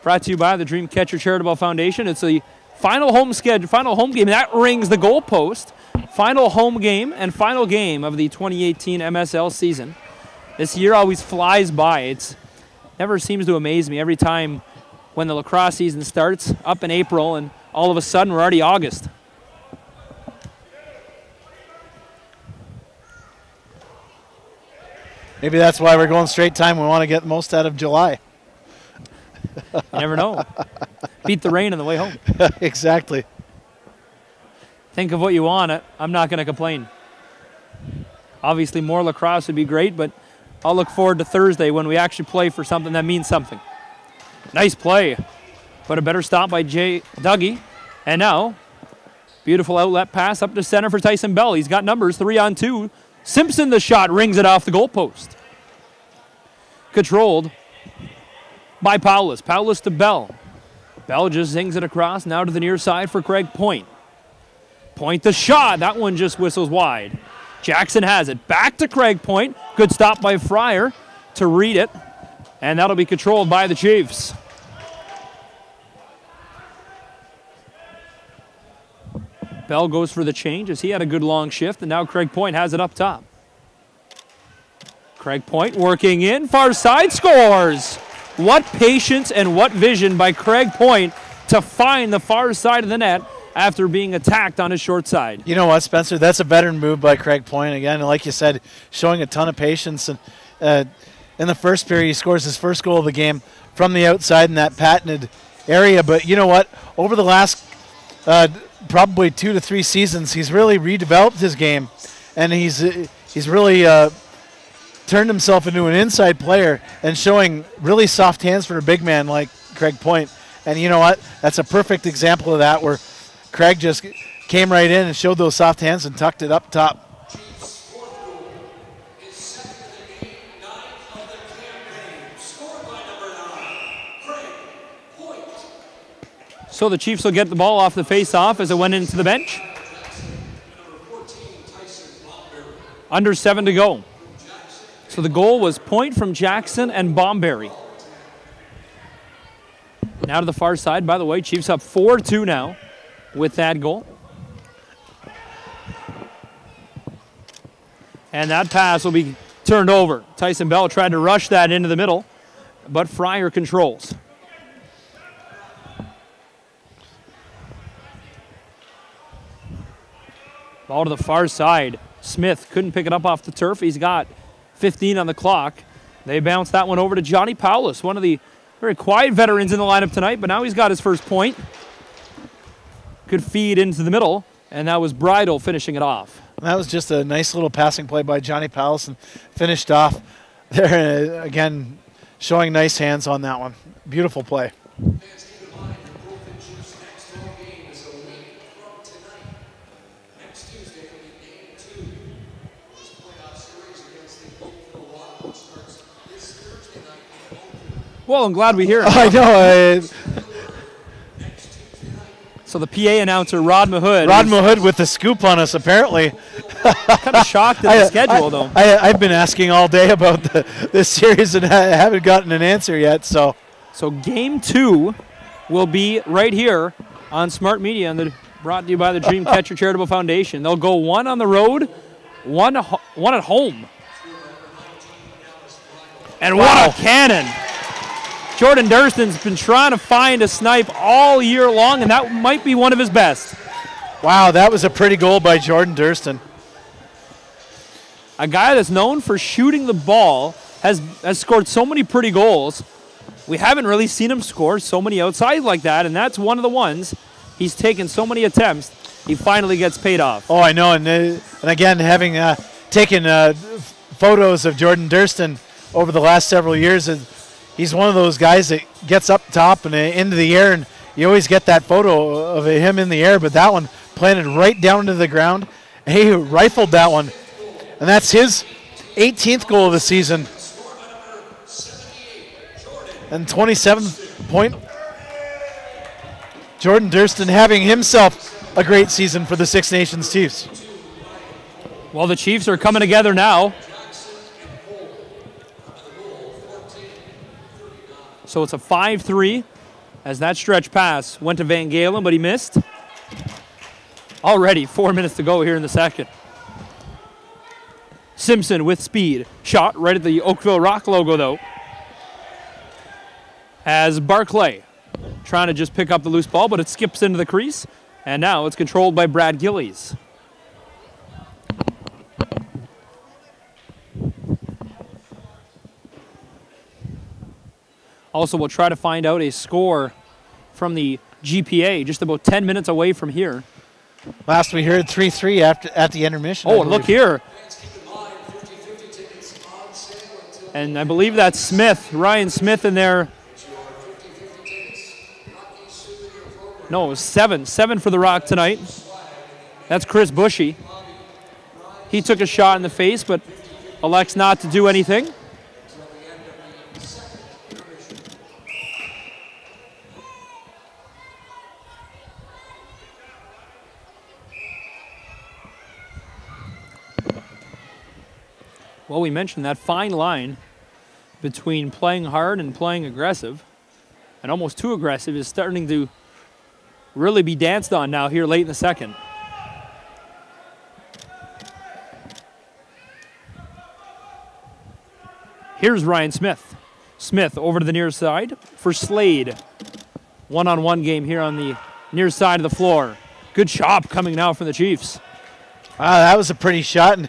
Brought to you by the Dreamcatcher Charitable Foundation. It's the final home game. That rings the goalpost. Final home game and final game of the 2018 MSL season. This year always flies by. It never seems to amaze me every time when the lacrosse season starts up in April and all of a sudden we're already August. Maybe that's why we're going straight time. We want to get the most out of July. You never know. Beat the rain on the way home. Exactly. Think of what you want. I'm not going to complain. Obviously, more lacrosse would be great, but I'll look forward to Thursday when we actually play for something that means something. Nice play, but a better stop by Dougie. And now, beautiful outlet pass up to center for Tyson Bell. He's got numbers, 3-on-2. Simpson, the shot, rings it off the goalpost. Controlled by Paulus. Paulus to Bell. Bell just zings it across, now to the near side for Craig Point. Point the shot. That one just whistles wide. Jackson has it. Back to Craig Point. Good stop by Fryer to read it. And that'll be controlled by the Chiefs. Bell goes for the change as he had a good long shift, and now Craig Point has it up top. Craig Point working in, far side, scores! What patience and what vision by Craig Point to find the far side of the net after being attacked on his short side. You know what, Spencer? That's a veteran move by Craig Point. Again, like you said, showing a ton of patience. And in the first period, he scores his first goal of the game from the outside in that patented area. But you know what? Over the last probably 2 to 3 seasons, he's really redeveloped his game, and he's really turned himself into an inside player and showing really soft hands for a big man like Craig Point. And you know what? That's a perfect example of that, where Craig just came right in and showed those soft hands and tucked it up top. So the Chiefs will get the ball off the face-off as it went into the bench. Under 7 to go. So the goal was Point from Jackson and Bomberry. Now to the far side. By the way, Chiefs up 4-2 now with that goal. And that pass will be turned over. Tyson Bell tried to rush that into the middle, but Fryer controls. Ball to the far side. Smith couldn't pick it up off the turf. He's got 15 on the clock. They bounce that one over to Johnny Paulus, one of the very quiet veterans in the lineup tonight, but now he's got his first point. Could feed into the middle, and that was Bridle finishing it off. That was just a nice little passing play by Johnny Paulus and finished off there, again, showing nice hands on that one. Beautiful play. Well, I'm glad we hear it. I know. So the PA announcer, Rod Mahood. Rod Mahood with the scoop on us, apparently. Kind of shocked at the schedule, though. I've been asking all day about this series and I haven't gotten an answer yet. So game 2 will be right here on Smart Media, and brought to you by the Dreamcatcher Charitable Foundation. They'll go 1 on the road one at home. And what a cannon. Jordan Durston's been trying to find a snipe all year long, and that might be one of his best. Wow, that was a pretty goal by Jordan Durston. A guy that's known for shooting the ball has scored so many pretty goals. We haven't really seen him score so many outside like that, and that's one of the ones. He's taken so many attempts, he finally gets paid off. Oh, I know, and again, having taken photos of Jordan Durston over the last several years, he's one of those guys that gets up top and into the air, and you always get that photo of him in the air, but that one planted right down to the ground. He rifled that one, and that's his 18th goal of the season. And 27th point. Jordan Durston having himself a great season for the Six Nations Chiefs. Well, the Chiefs are coming together now. So it's a 5-3 as that stretch pass went to Van Galen, but he missed. Already 4 minutes to go here in the second. Simpson with speed. Shot right at the Oakville Rock logo, though. As Barclay trying to just pick up the loose ball, but it skips into the crease. And now it's controlled by Brad Gillies. Also, we'll try to find out a score from the GPA, just about 10 minutes away from here. Last we heard 3-3 at the intermission. Oh, look here. And I believe that's Smith, Ryan Smith in there. No, it was 7 for the Rock tonight. That's Chris Bushy. He took a shot in the face, but elects not to do anything. Well, we mentioned that fine line between playing hard and playing aggressive, and almost too aggressive is starting to really be danced on now here late in the second. Here's Ryan Smith. Smith over to the near side for Slade. One-on-one game here on the near side of the floor. Good chop coming now from the Chiefs. Wow, that was a pretty shot, and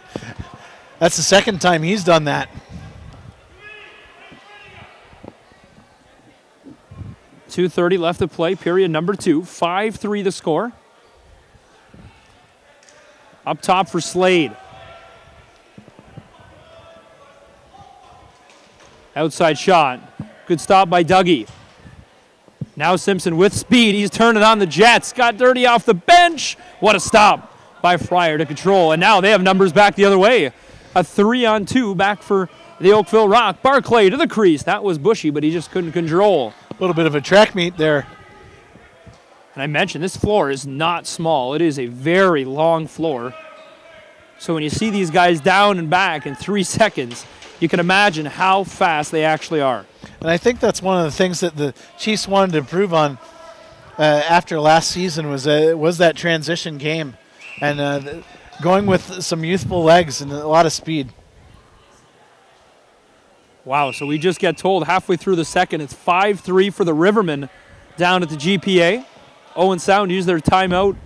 that's the second time he's done that. 2:30 left to play, period number 2. 5-3 the score. Up top for Slade. Outside shot. Good stop by Dougie. Now Simpson with speed. He's turning on the Jets. Got dirty off the bench. What a stop by Fryer to control. And now they have numbers back the other way. A 3-on-2 back for the Oakville Rock. Barclay to the crease. That was Bushy, but he just couldn't control. A little bit of a track meet there. And I mentioned this floor is not small. It is a very long floor. So when you see these guys down and back in 3 seconds, you can imagine how fast they actually are. And I think that's one of the things that the Chiefs wanted to improve on after last season was that transition game. And going with some youthful legs and a lot of speed. Wow, so we just get told halfway through the second, it's 5-3 for the Rivermen down at the GPA. Owen Sound used their timeout,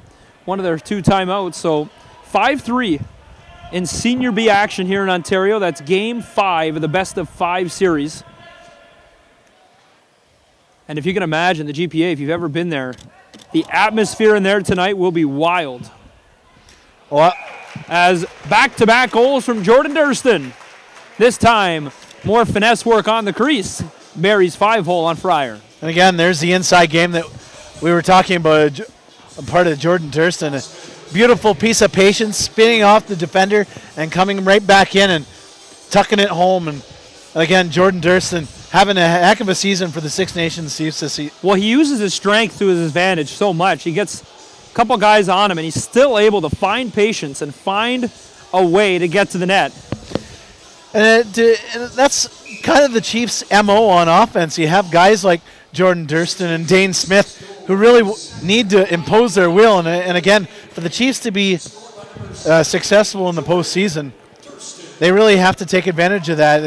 one of their 2 timeouts. So 5-3 in Senior B action here in Ontario. That's Game 5 of the best of 5 series. And if you can imagine the GPA, if you've ever been there, the atmosphere in there tonight will be wild. Well, as back-to-back goals from Jordan Durston. This time, more finesse work on the crease. Barry's 5-hole on Fryer. And again, there's the inside game that we were talking about, a part of Jordan Durston. A beautiful piece of patience, spinning off the defender and coming right back in and tucking it home. And again, Jordan Durston having a heck of a season for the Six Nations Chiefs this season. Well, he uses his strength to his advantage so much. He gets a couple guys on him, and he's still able to find patience and find a way to get to the net. And that's kind of the Chiefs' MO on offense. You have guys like Jordan Durston and Dane Smith who really need to impose their will. And again, for the Chiefs to be successful in the postseason, they really have to take advantage of that.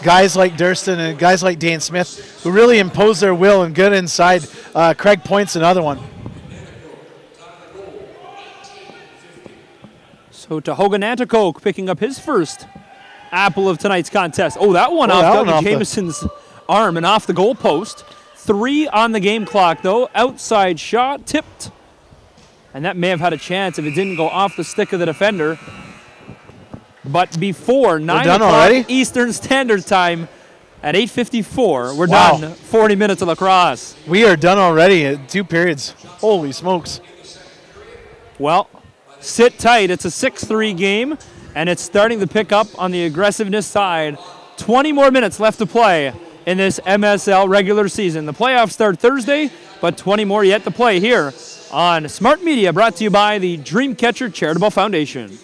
Guys like Durston and guys like Dane Smith who really impose their will and good inside. Craig Point's another one. So Tahogananticoke picking up his first apple of tonight's contest. Oh, that one off Doug Jameson's arm and off the goal post. 3 on the game clock, though. Outside shot, tipped. And that may have had a chance if it didn't go off the stick of the defender. But before 9 o'clock already? Eastern Standard Time at 8:54, we're Wow. done. 40 minutes of lacrosse. We are done already at 2 periods. Holy smokes. Well, sit tight. It's a 6-3 game, and it's starting to pick up on the aggressiveness side. 20 more minutes left to play in this MSL regular season. The playoffs start Thursday, but 20 more yet to play here on Smart Media, brought to you by the Dreamcatcher Charitable Foundation.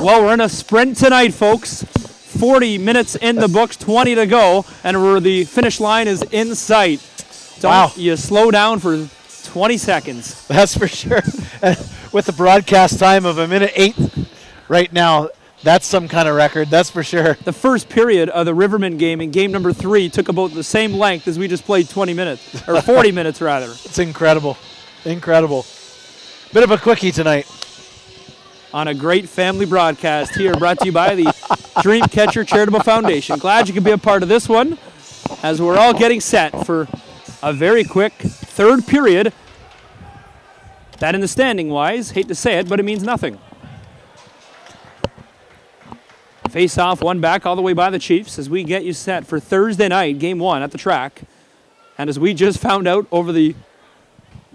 Well, we're in a sprint tonight, folks. 40 minutes in the books, 20 to go, and the finish line is in sight. Don't you slow down for 20 seconds. That's for sure. With the broadcast time of 1:08 right now, that's some kind of record, that's for sure. The first period of the Riverman game in game number 3 took about the same length as we just played 20 minutes, or 40 minutes rather. It's incredible. Incredible. Bit of a quickie tonight. On a great family broadcast here, brought to you by the Dreamcatcher Charitable Foundation. Glad you could be a part of this one as we're all getting set for a very quick third period. That in the standing-wise, hate to say it, but it means nothing. Face-off, one back all the way by the Chiefs as we get you set for Thursday night, game 1 at the track. And as we just found out over the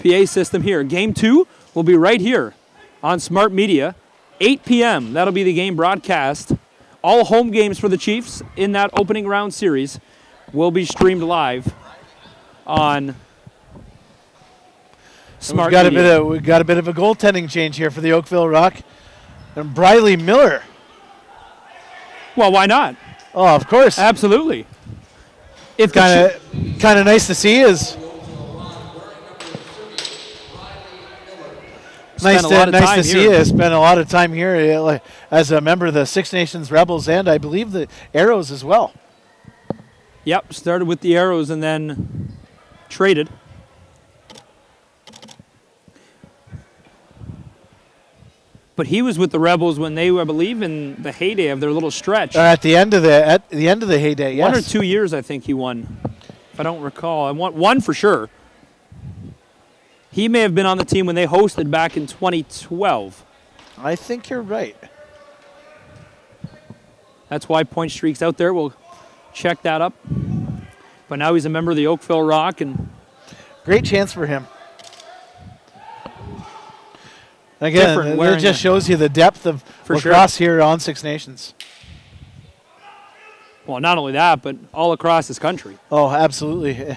PA system here, game 2 will be right here on Smart Media. 8 p.m. That'll be the game broadcast. All home games for the Chiefs in that opening round series will be streamed live on Smart Media. We've got a bit of a goaltending change here for the Oakville Rock. And Briley Miller. Well, why not? Oh, of course. Absolutely. It's kind of nice to see is nice to see you. Spent a lot of time here as a member of the Six Nations Rebels and I believe the Arrows as well. Yep, started with the Arrows and then traded. But he was with the Rebels when they were, I believe, in the heyday of their little stretch. At the end of the heyday, yes. 1 or 2 years, I think he won, if I don't recall. I want one for sure. He may have been on the team when they hosted back in 2012. I think you're right. That's why Point Streak's out there. We'll check that up. But now he's a member of the Oakville Rock, and great chance for him. Again, it just shows you the depth of lacrosse here on Six Nations. Well, not only that, but all across this country. Oh, absolutely.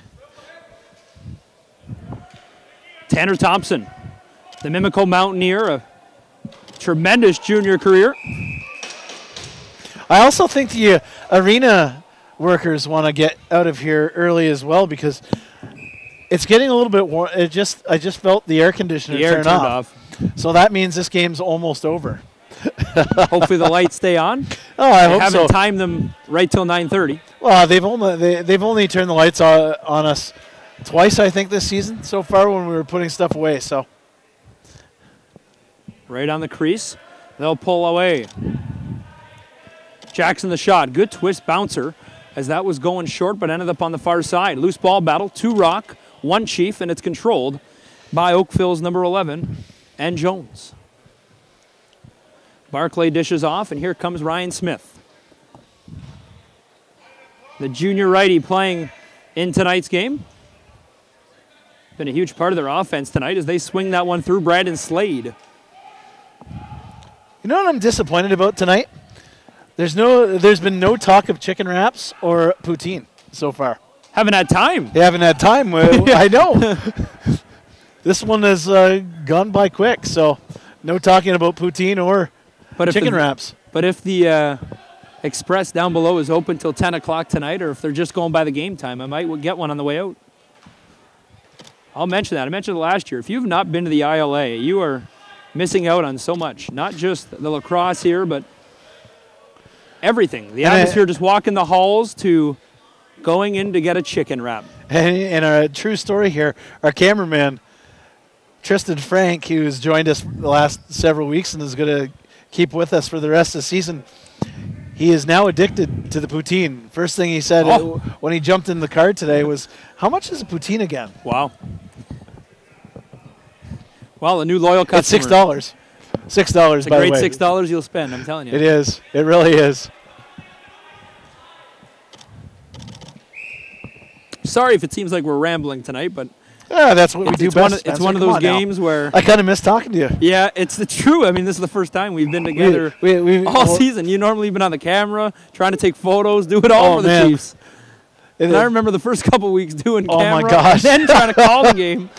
Tanner Thompson, the Mimico Mountaineer, a tremendous junior career. I also think the arena workers want to get out of here early as well because it's getting a little bit warm. I just felt the air conditioner turn off. So that means this game's almost over. Hopefully the lights stay on. Oh, I hope so. Haven't timed them right till 9:30. Well, they've only turned the lights on us twice, I think, this season so far when we were putting stuff away. So right on the crease, they'll pull away. Jackson the shot, good twist bouncer as that was going short, but ended up on the far side. Loose ball battle, 2 Rock, 1 Chief, and it's controlled by Oakville's number 11 and Jones. Barclay dishes off, and here comes Ryan Smith. The junior righty playing in tonight's game. Been a huge part of their offense tonight as they swing that one through Brandon Slade. You know what I'm disappointed about tonight? There's been no talk of chicken wraps or poutine so far. Haven't had time. They haven't had time. I know. This one has gone by quick, so no talking about poutine or chicken wraps. But if the Express down below is open till 10 o'clock tonight, or if they're just going by the game time, I might get one on the way out. I'll mention that. I mentioned it last year. If you've not been to the ILA, you are missing out on so much. Not just the lacrosse here, but everything. The atmosphere, just walking the halls to going in to get a chicken wrap. And a true story here, our cameraman, Tristan Frank, who's joined us the last several weeks and is going to keep with us for the rest of the season, he is now addicted to the poutine. First thing he said when he jumped in the car today was, "How much is a poutine again?" Wow. Well, a new loyal customer. It's $6. $6, by the way. It's a great $6 you'll spend, I'm telling you. It is. It really is. Sorry if it seems like we're rambling tonight, but yeah, that's what we do best. It's one of those games where I kind of miss talking to you. Yeah, it's the true. I mean, this is the first time we've been together all season. You normally been on the camera, trying to take photos, do it all for the Chiefs. And I remember the first couple weeks doing camera, my gosh, then trying to call the game.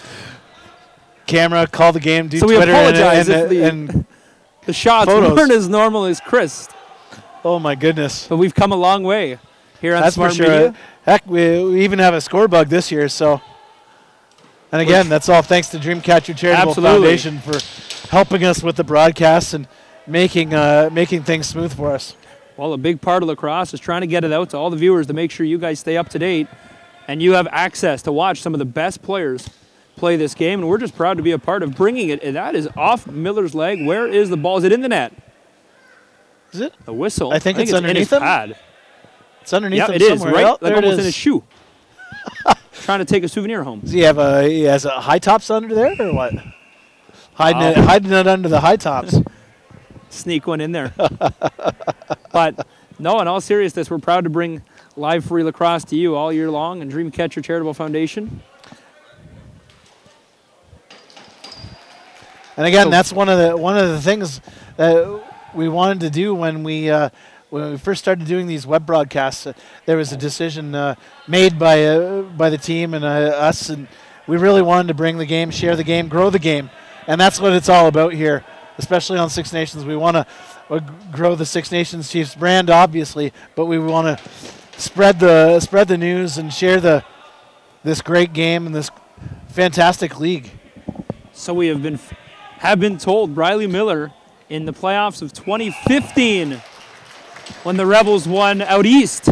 Camera, call the game, do so Twitter, we apologize if the the shots weren't as normal as Chris. Oh, my goodness. But we've come a long way here on That's Smart for sure. Media. Heck, we even have a score bug this year, so. And again, that's all thanks to Dreamcatcher Charitable Foundation for helping us with the broadcasts and making things smooth for us. Well, a big part of Lacrosse is trying to get it out to all the viewers to make sure you guys stay up to date and you have access to watch some of the best players play this game. And we're just proud to be a part of bringing it. And that is off Miller's leg. Where is the ball? Is it in the net? Is it? A whistle. I think it's underneath in his him. pad. It's underneath him it is, somewhere. right? Oh, like almost in his shoe. Trying to take a souvenir home. Does he has a high tops under there or what? Hiding it under the high tops. Sneak one in there. But no, in all seriousness, we're proud to bring live free lacrosse to you all year long and Dreamcatcher Charitable Foundation. And again, that's one of the things that we wanted to do when we first started doing these web broadcasts. There was a decision made by the team and us, and we really wanted to bring the game, share the game, grow the game, and that's what it's all about here. Especially on Six Nations, we want to grow the Six Nations Chiefs brand, obviously, but we want to spread the news and share this great game and this fantastic league. So we have been told Briley Miller in the playoffs of 2015, when the Rebels won out east,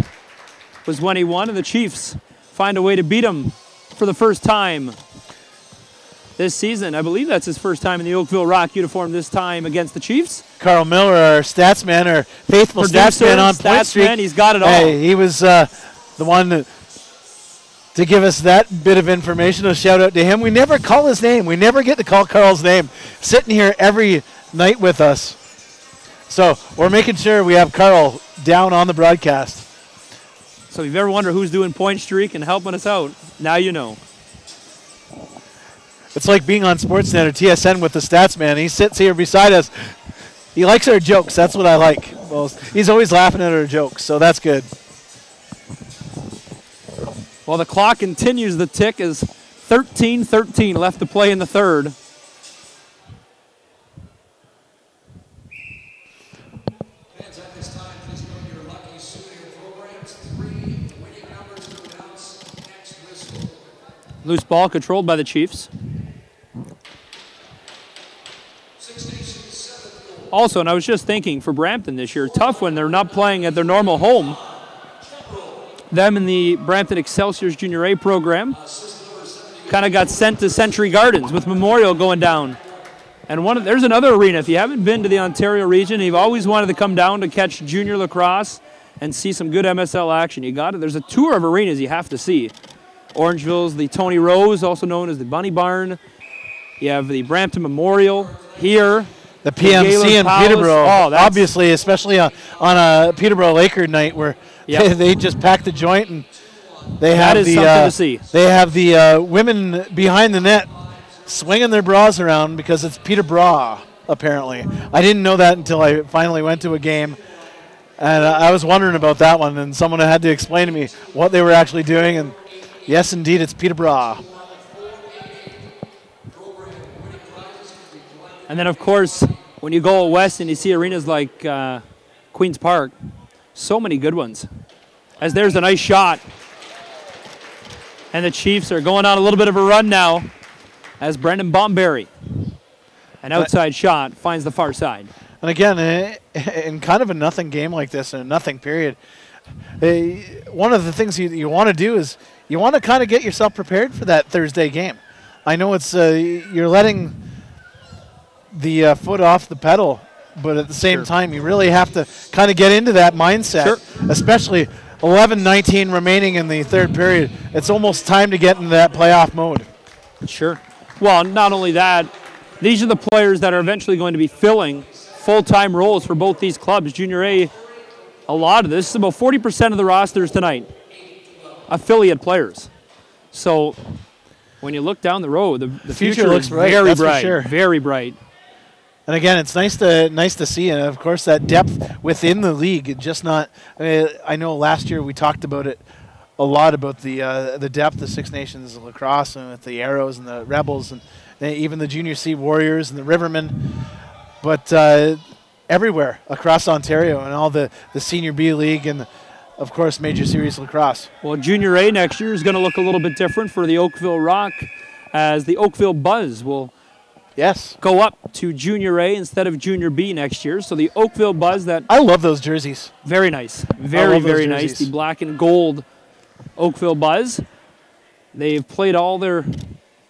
was when he won, and the Chiefs find a way to beat him for the first time this season. I believe that's his first time in the Oakville Rock uniform, this time against the Chiefs. Carl Miller, our stats man, our faithful stats man on Point Street. He's got it all. Hey, he was the one to give us that bit of information. A shout out to him. We never call his name. We never get to call Carl's name. Sitting here every night with us. So we're making sure we have Carl down on the broadcast. So if you've ever wondered who's doing Point Streak and helping us out, now you know. It's like being on Sportsnet or TSN with the stats man. He sits here beside us. He likes our jokes. That's what I like. Well, he's always laughing at our jokes, so that's good. Well, the clock continues the tick as 13-13 left to play in the third. Fans, at this time, please note your lucky souvenir programs. 3 winning numbers to announce next whistle. Loose ball controlled by the Chiefs. Also, and I was just thinking, for Brampton this year, tough when they're not playing at their normal home. Them and the Brampton Excelsiors Junior A program kind of got sent to Century Gardens with Memorial going down. And there's another arena. If you haven't been to the Ontario region, and you've always wanted to come down to catch junior lacrosse and see some good MSL action, you got it. There's a tour of arenas you have to see. Orangeville's the Tony Rose, also known as the Bunny Barn. You have the Brampton Memorial here. The PMC in Peterborough, obviously, especially on a Peterborough Laker night where they just pack the joint and they have something to see. They have the women behind the net swinging their bras around because it's Peterborough, apparently. I didn't know that until I finally went to a game, and I was wondering about that one, and someone had to explain to me what they were actually doing, and yes, indeed, it's Peterborough. And then, of course, when you go west and you see arenas like Queen's Park, so many good ones. As there's a nice shot. And the Chiefs are going on a little bit of a run now as Brendan Bomberry, an outside shot, finds the far side. And again, in kind of a nothing game like this, in a nothing period, one of the things you want to do is you want to kind of get yourself prepared for that Thursday game. I know it's you're letting the foot off the pedal, but at the same time, you really have to kind of get into that mindset, especially 11-19 remaining in the third period. It's almost time to get into that playoff mode. Sure. Well, not only that, these are the players that are eventually going to be filling full-time roles for both these clubs. Junior A, a lot of this is about 40% of the rosters tonight, affiliate players. So when you look down the road, the future looks bright, very that's bright, for sure. Very bright. And again, it's nice to see, and of course that depth within the league. Just not. I know last year we talked about it a lot about the depth of Six Nations lacrosse and with the Arrows and the Rebels and even the Junior C Warriors and the Rivermen. but everywhere across Ontario and all the Senior B League and, of course, Major Series Lacrosse. Well, Junior A next year is going to look a little bit different for the Oakville Rock, as the Oakville Buzz will go up to Junior A instead of Junior B next year. So the Oakville Buzz, that I love those jerseys. Very nice. Very nice. The black and gold Oakville Buzz. They've played all their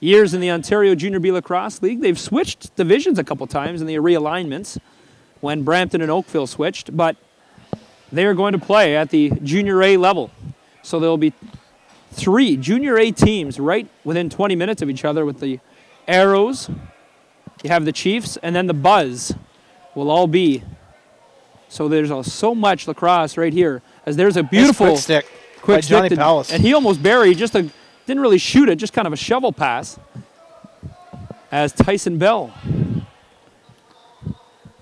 years in the Ontario Junior B Lacrosse League. They've switched divisions a couple times in the realignments when Brampton and Oakville switched, but they are going to play at the Junior A level. So there will be 3 Junior A teams right within 20 minutes of each other with the Arrows. You have the Chiefs, and then the Buzz will all be. So there's so much lacrosse right here. As there's a beautiful quick stick Johnny Palace. And he almost buried, didn't really shoot it, just kind of a shovel pass. As Tyson Bell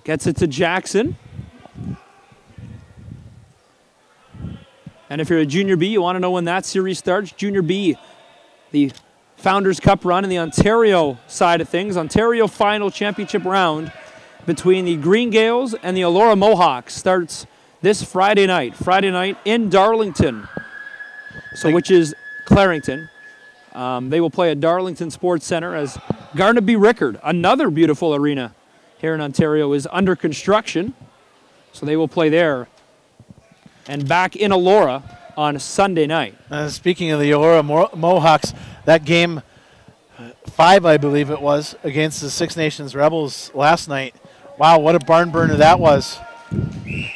gets it to Jackson. And if you're a Junior B, you want to know when that series starts. Junior B, the Founders Cup run in the Ontario side of things. Ontario final championship round between the Green Gales and the Elora Mohawks starts this Friday night. Friday night in Darlington, which is Clarington. They will play at Darlington Sports Centre as Gardner B. Rickard, another beautiful arena here in Ontario, is under construction. So they will play there. And back in Elora on Sunday night. Speaking of the Elora Mohawks, that game 5, I believe it was, against the Six Nations Rebels last night. Wow, what a barn burner that was.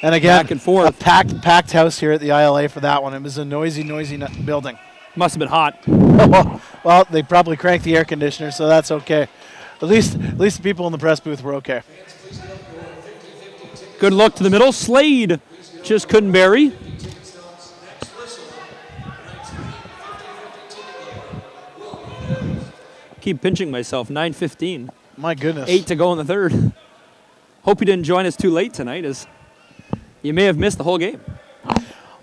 And again, back and forth. A packed house here at the ILA for that one. It was a noisy building. Must have been hot. Well, they probably cranked the air conditioner, so that's okay. At least the people in the press booth were okay. Good look to the middle. Slade just couldn't bury. Keep pinching myself. 9:15. My goodness. 8 to go in the third. Hope you didn't join us too late tonight, as you may have missed the whole game.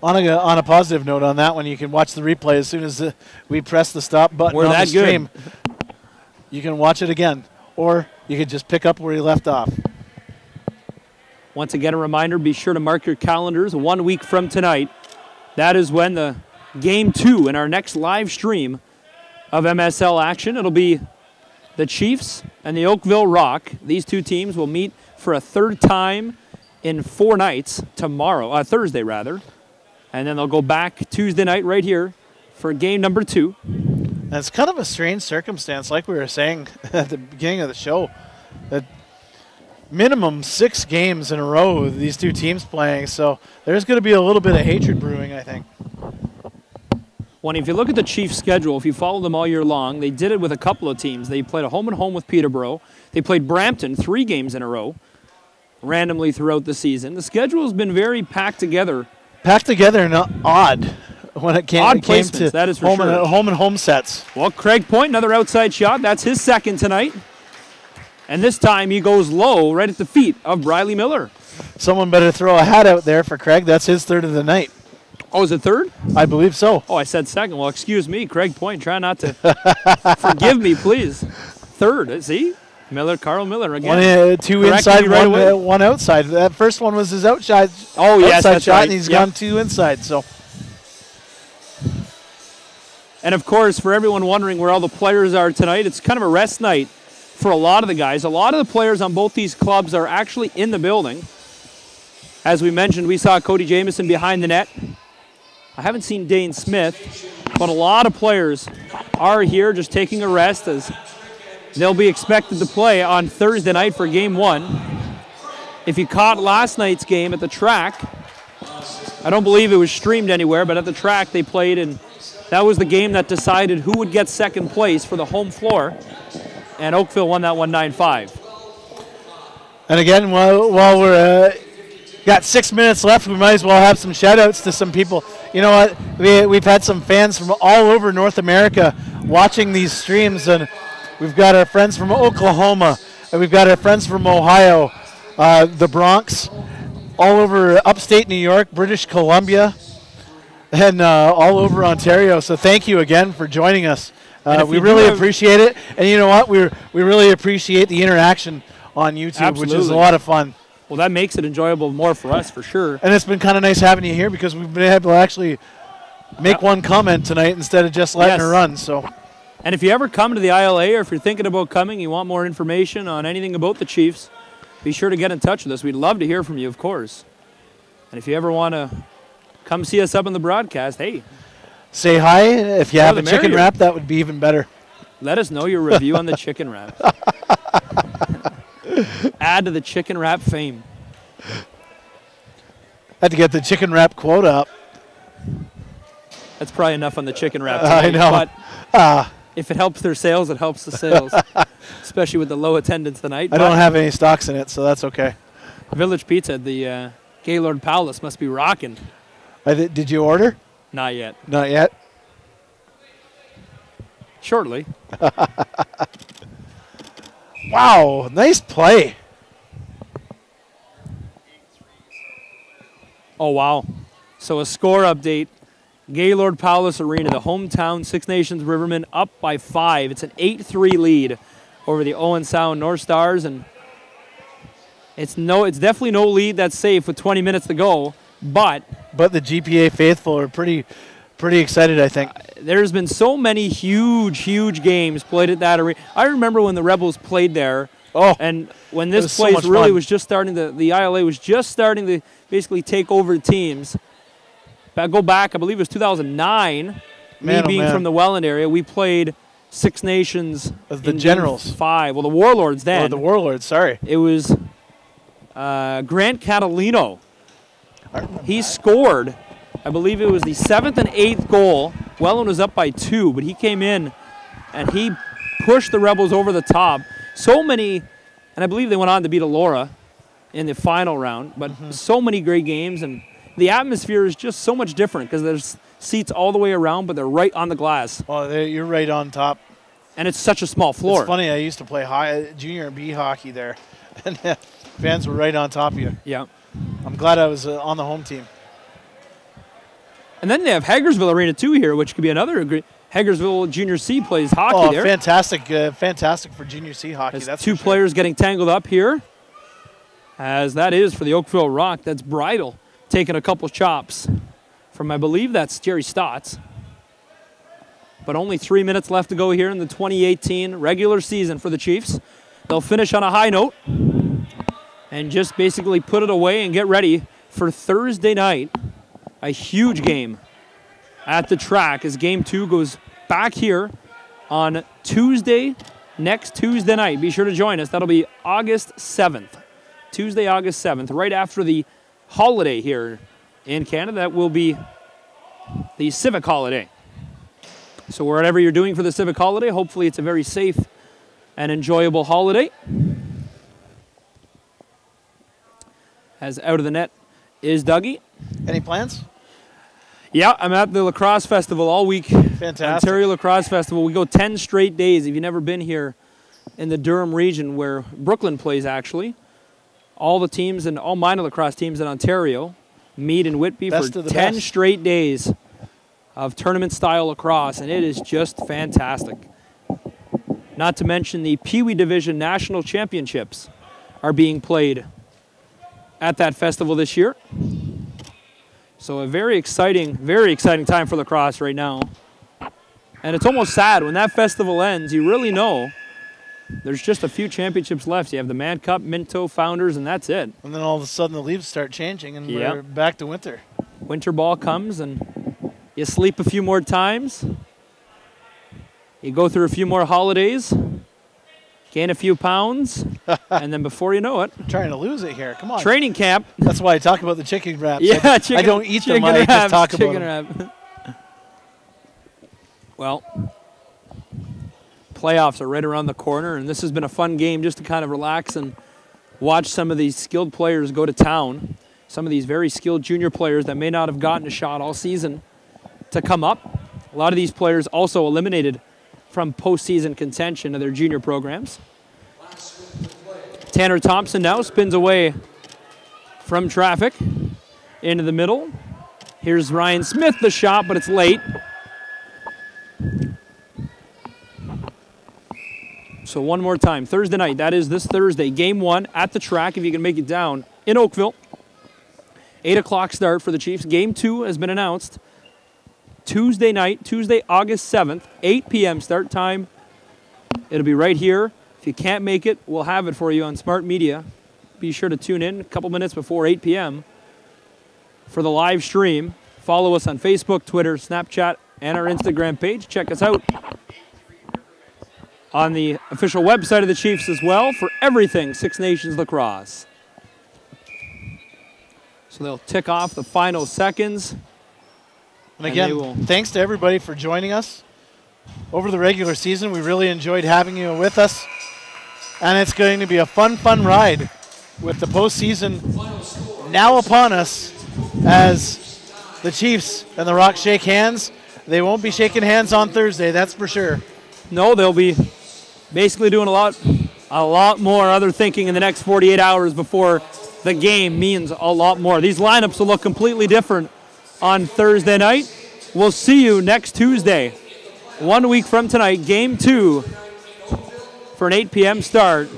On a positive note on that one, you can watch the replay as soon as we press the stop button on the stream. You can watch it again, or you can just pick up where you left off. Once again, a reminder, be sure to mark your calendars 1 week from tonight. That is when the Game 2 in our next live stream of MSL action. It'll be the Chiefs and the Oakville Rock. These two teams will meet for a third time in 4 nights tomorrow, Thursday rather. And then they'll go back Tuesday night right here for game number 2. And it's kind of a strange circumstance, like we were saying at the beginning of the show, that minimum 6 games in a row with these two teams playing. So there's going to be a little bit of hatred brewing, I think. Well, if you look at the Chiefs' schedule, if you follow them all year long, they did it with a couple of teams. They played a home-and-home with Peterborough. They played Brampton 3 games in a row, randomly throughout the season. The schedule has been very packed together. Packed together and odd when it came to that is for sure. home and home sets. Well, Craig Point, another outside shot. That's his second tonight. And this time he goes low right at the feet of Briley Miller. Someone better throw a hat out there for Craig. That's his third of the night. Oh, is it third? I believe so. Oh, I said second. Well, excuse me, Craig Point. Try not to forgive me, please. Third. See? Carl Miller again. 2 inside, one outside. That first one was his outside yes, that's shot, right. and he's gone 2 inside. So. And, of course, for everyone wondering where all the players are tonight, it's kind of a rest night for a lot of the guys. A lot of the players on both these clubs are actually in the building. As we mentioned, we saw Cody Jamieson behind the net. I haven't seen Dane Smith, but a lot of players are here just taking a rest as they'll be expected to play on Thursday night for Game 1. If you caught last night's game at the track, I don't believe it was streamed anywhere, but at the track they played, and that was the game that decided who would get second place for the home floor, and Oakville won that one 9-5. And again, while we're got 6 minutes left, we might as well have some shout-outs to some people. You know what? We've had some fans from all over North America watching these streams, and we've got our friends from Oklahoma, and we've got our friends from Ohio, the Bronx, all over upstate New York, British Columbia, and all over Ontario. So thank you again for joining us. We really appreciate it. And you know what? We really appreciate the interaction on YouTube, which is Absolutely. a lot of fun. Well, that makes it enjoyable more for us, for sure. And it's been kind of nice having you here because we've been able to actually make one comment tonight instead of just letting her run. So, and if you ever come to the ILA or if you're thinking about coming, you want more information on anything about the Chiefs, be sure to get in touch with us. We'd love to hear from you, of course. And if you ever want to come see us up in the broadcast, hey. Say hi. If you have a chicken merrier. wrap, that would be even better. Let us know your review on the chicken wraps. Add to the chicken wrap fame. Had to get the chicken wrap quota up. That's probably enough on the chicken wrap. I know. But if it helps their sales, it helps the sales, especially with the low attendance tonight. I don't have any stocks in it, so that's okay. Village Pizza at the Gaylord Palace must be rocking. Did you order? Not yet. Not yet. Shortly. Wow, nice play. Oh, wow. So a score update. Gaylord Palace Arena, the hometown Six Nations Rivermen up by 5. It's an 8-3 lead over the Owen Sound North Stars, and it's definitely no lead that's safe with 20 minutes to go, but the GPA faithful are pretty excited, I think. There's been so many huge games played at that arena. I remember when the Rebels played there. Oh, and when this so place much really fun. was just starting to, the ILA was just starting to basically take over teams. Go back, I believe it was 2009. Man, me being from the Welland area, we played Six Nations. The in Generals. Game 5. Well, the Warlords then. Or the Warlords, sorry. It was Grant Catalino. He scored, I believe it was the 7th and 8th goal. Welland was up by 2, but he came in and he pushed the Rebels over the top. So many, and I believe they went on to beat Elora in the final round, but so many great games, and the atmosphere is just so much different because there's seats all the way around, but they're right on the glass. Oh, you're right on top. And it's such a small floor. It's funny, I used to play junior and B hockey there, and fans were right on top of you. Yeah. I'm glad I was on the home team. And then they have Hagersville Arena too here, which could be another great. Hagersville Junior C plays hockey there. Fantastic, fantastic for Junior C hockey. That's two players getting tangled up here, as that is for the Oakville Rock. That's Bridle taking a couple chops from, I believe that's Jerry Stotts. But only 3 minutes left to go here in the 2018 regular season for the Chiefs. They'll finish on a high note and just basically put it away and get ready for Thursday night. A huge game at the track as Game 2 goes back here on Tuesday, next Tuesday night. Be sure to join us. That'll be August 7th. Tuesday, August 7th, right after the holiday here in Canada. That will be the civic holiday. So whatever you're doing for the civic holiday, hopefully it's a very safe and enjoyable holiday. As out of the net is Dougie. Any plans? Yeah, I'm at the Lacrosse Festival all week. Fantastic. Ontario Lacrosse Festival. We go 10 straight days. If you've never been here in the Durham region where Brooklyn plays, actually, all the teams and all minor lacrosse teams in Ontario meet in Whitby for 10 straight days of tournament-style lacrosse, and it is just fantastic. Not to mention the Pee Wee Division National Championships are being played at that festival this year. So a very exciting time for lacrosse right now. And it's almost sad when that festival ends, you really know there's just a few championships left. You have the Man Cup, Minto, Founders, and that's it. And then all of a sudden the leaves start changing and we're back to winter. Winter ball comes and you sleep a few more times. You go through a few more holidays, gain a few pounds, and then before you know it, I'm trying to lose it here. Come on. Training camp. That's why I talk about the chicken wraps. Yeah, I don't eat them. I just talk about them. Well, playoffs are right around the corner, and this has been a fun game just to kind of relax and watch some of these skilled players go to town. Some of these very skilled junior players that may not have gotten a shot all season to come up. A lot of these players also eliminated from postseason contention of their junior programs. Tanner Thompson now spins away from traffic into the middle. Here's Ryan Smith, the shot, but it's late. So one more time, Thursday night, that is this Thursday, game 1 at the track, if you can make it down in Oakville. 8 o'clock start for the Chiefs. Game 2 has been announced. Tuesday night, Tuesday, August 7th, 8 p.m. start time. It'll be right here. If you can't make it, we'll have it for you on Smart Media. Be sure to tune in a couple minutes before 8 p.m. for the live stream. Follow us on Facebook, Twitter, Snapchat, and our Instagram page. Check us out on the official website of the Chiefs as well for everything Six Nations Lacrosse. So they'll tick off the final seconds. And again, thanks to everybody for joining us over the regular season. We really enjoyed having you with us. And it's going to be a fun ride with the postseason now upon us as the Chiefs and the Rock shake hands. They won't be shaking hands on Thursday, that's for sure. No, they'll be basically doing a lot more other thinking in the next 48 hours before the game means a lot more. These lineups will look completely different on Thursday night. We'll see you next Tuesday, 1 week from tonight, game 2 for an 8 p.m. start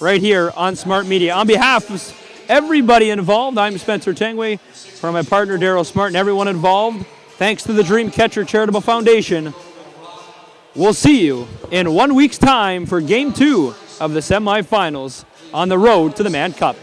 right here on Smart Media. On behalf of everybody involved, I'm Spencer Tangway, for my partner Daryl Smart and everyone involved. Thanks to the Dreamcatcher Charitable Foundation. We'll see you in 1 week's time for game 2 of the semifinals on the road to the Mann Cup.